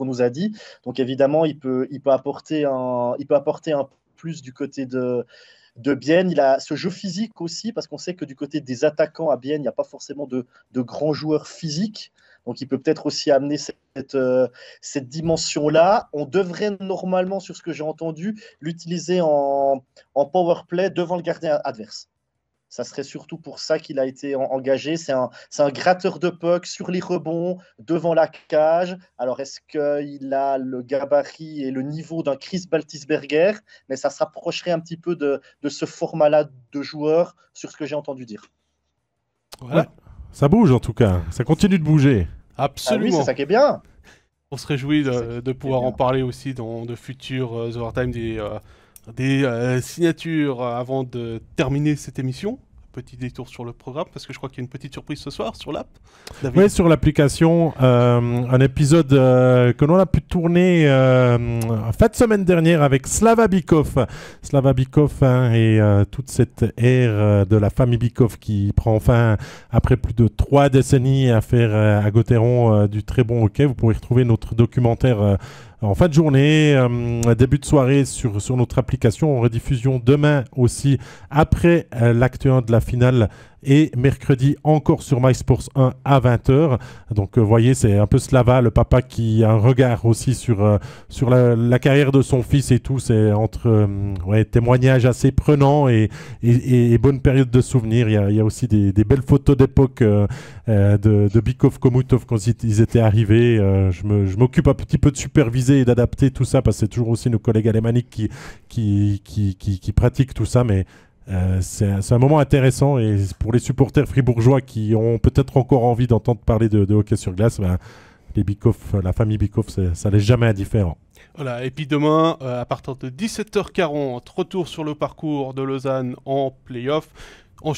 nous a dit. Donc évidemment, il peut apporter un plus du côté de Bienne. Il a ce jeu physique aussi, parce qu'on sait que du côté des attaquants à Bienne, il n'y a pas forcément de grands joueurs physiques. Donc il peut peut-être aussi amener cette dimension-là. On devrait normalement, sur ce que j'ai entendu, l'utiliser en power play devant le gardien adverse. Ça serait surtout pour ça qu'il a été engagé. C'est un gratteur de puck sur les rebonds, devant la cage. Alors, est-ce qu'il a le gabarit et le niveau d'un Chris Baltisberger? Mais ça se rapprocherait un petit peu de ce format-là de joueur, sur ce que j'ai entendu dire. Ouais. Ça bouge en tout cas. Ça continue de bouger. Absolument. Ah oui, c'est ça qui est bien. On se réjouit de pouvoir en parler aussi dans de futurs overtime des signatures avant de terminer cette émission. Petit détour sur le programme parce que je crois qu'il y a une petite surprise ce soir sur l'app. Oui, sur l'application, un épisode que l'on a pu tourner en fin de semaine dernière avec Slava Bikov. Slava Bikov et toute cette ère de la famille Bikov qui prend fin après plus de 3 décennies à faire à Gauthieron du très bon hockey. Vous pourrez retrouver notre documentaire en fin de journée, début de soirée sur notre application, en rediffusion demain aussi après l'acte 1 de la finale et mercredi encore sur MySports 1 à 20h. Donc vous voyez, c'est un peu Slava, le papa qui a un regard aussi sur la carrière de son fils et tout. C'est entre témoignages assez prenants et bonne période de souvenirs. Il y a aussi des belles photos d'époque de Bikov Komutov quand ils étaient arrivés. Je m'occupe un petit peu de superviser et d'adapter tout ça parce que c'est toujours aussi nos collègues alémaniques qui pratiquent tout ça, mais c'est un moment intéressant et pour les supporters fribourgeois qui ont peut-être encore envie d'entendre parler de hockey sur glace, les Bikov, la famille Bikov, ça laisse jamais indifférent. Voilà, et puis demain, à partir de 17h40, retour sur le parcours de Lausanne en play-off. On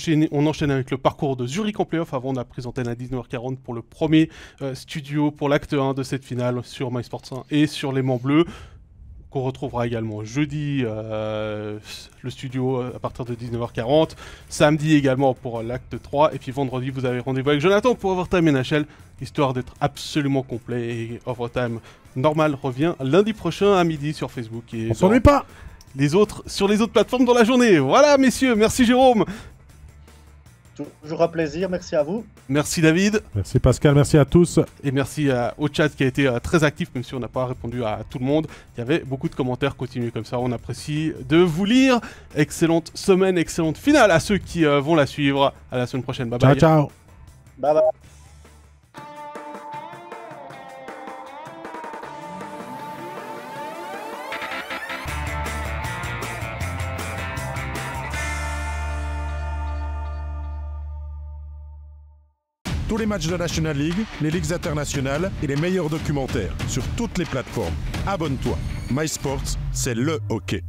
enchaîne avec le parcours de Zurich en play-off avant de présenter à 19h40 pour le premier studio pour l'acte 1 de cette finale sur MySports 1 et sur les Mans Bleus. qu'on retrouvera également jeudi, le studio à partir de 19h40, samedi également pour l'acte 3, et puis vendredi vous avez rendez-vous avec Jonathan pour Overtime NHL, histoire d'être absolument complet, et Overtime normal revient lundi prochain à midi sur Facebook. Et on s'ennuie pas sur les autres plateformes dans la journée. Voilà messieurs, merci Jérôme. Toujours un plaisir, merci à vous. Merci David. Merci Pascal, merci à tous. Et merci au chat qui a été très actif, même si on n'a pas répondu à tout le monde. Il y avait beaucoup de commentaires, continuez comme ça, on apprécie de vous lire. Excellente semaine, excellente finale à ceux qui vont la suivre. À la semaine prochaine, bye bye. Ciao, ciao. Bye bye. Tous les matchs de National League, les ligues internationales et les meilleurs documentaires sur toutes les plateformes. Abonne-toi. MySports, c'est le hockey.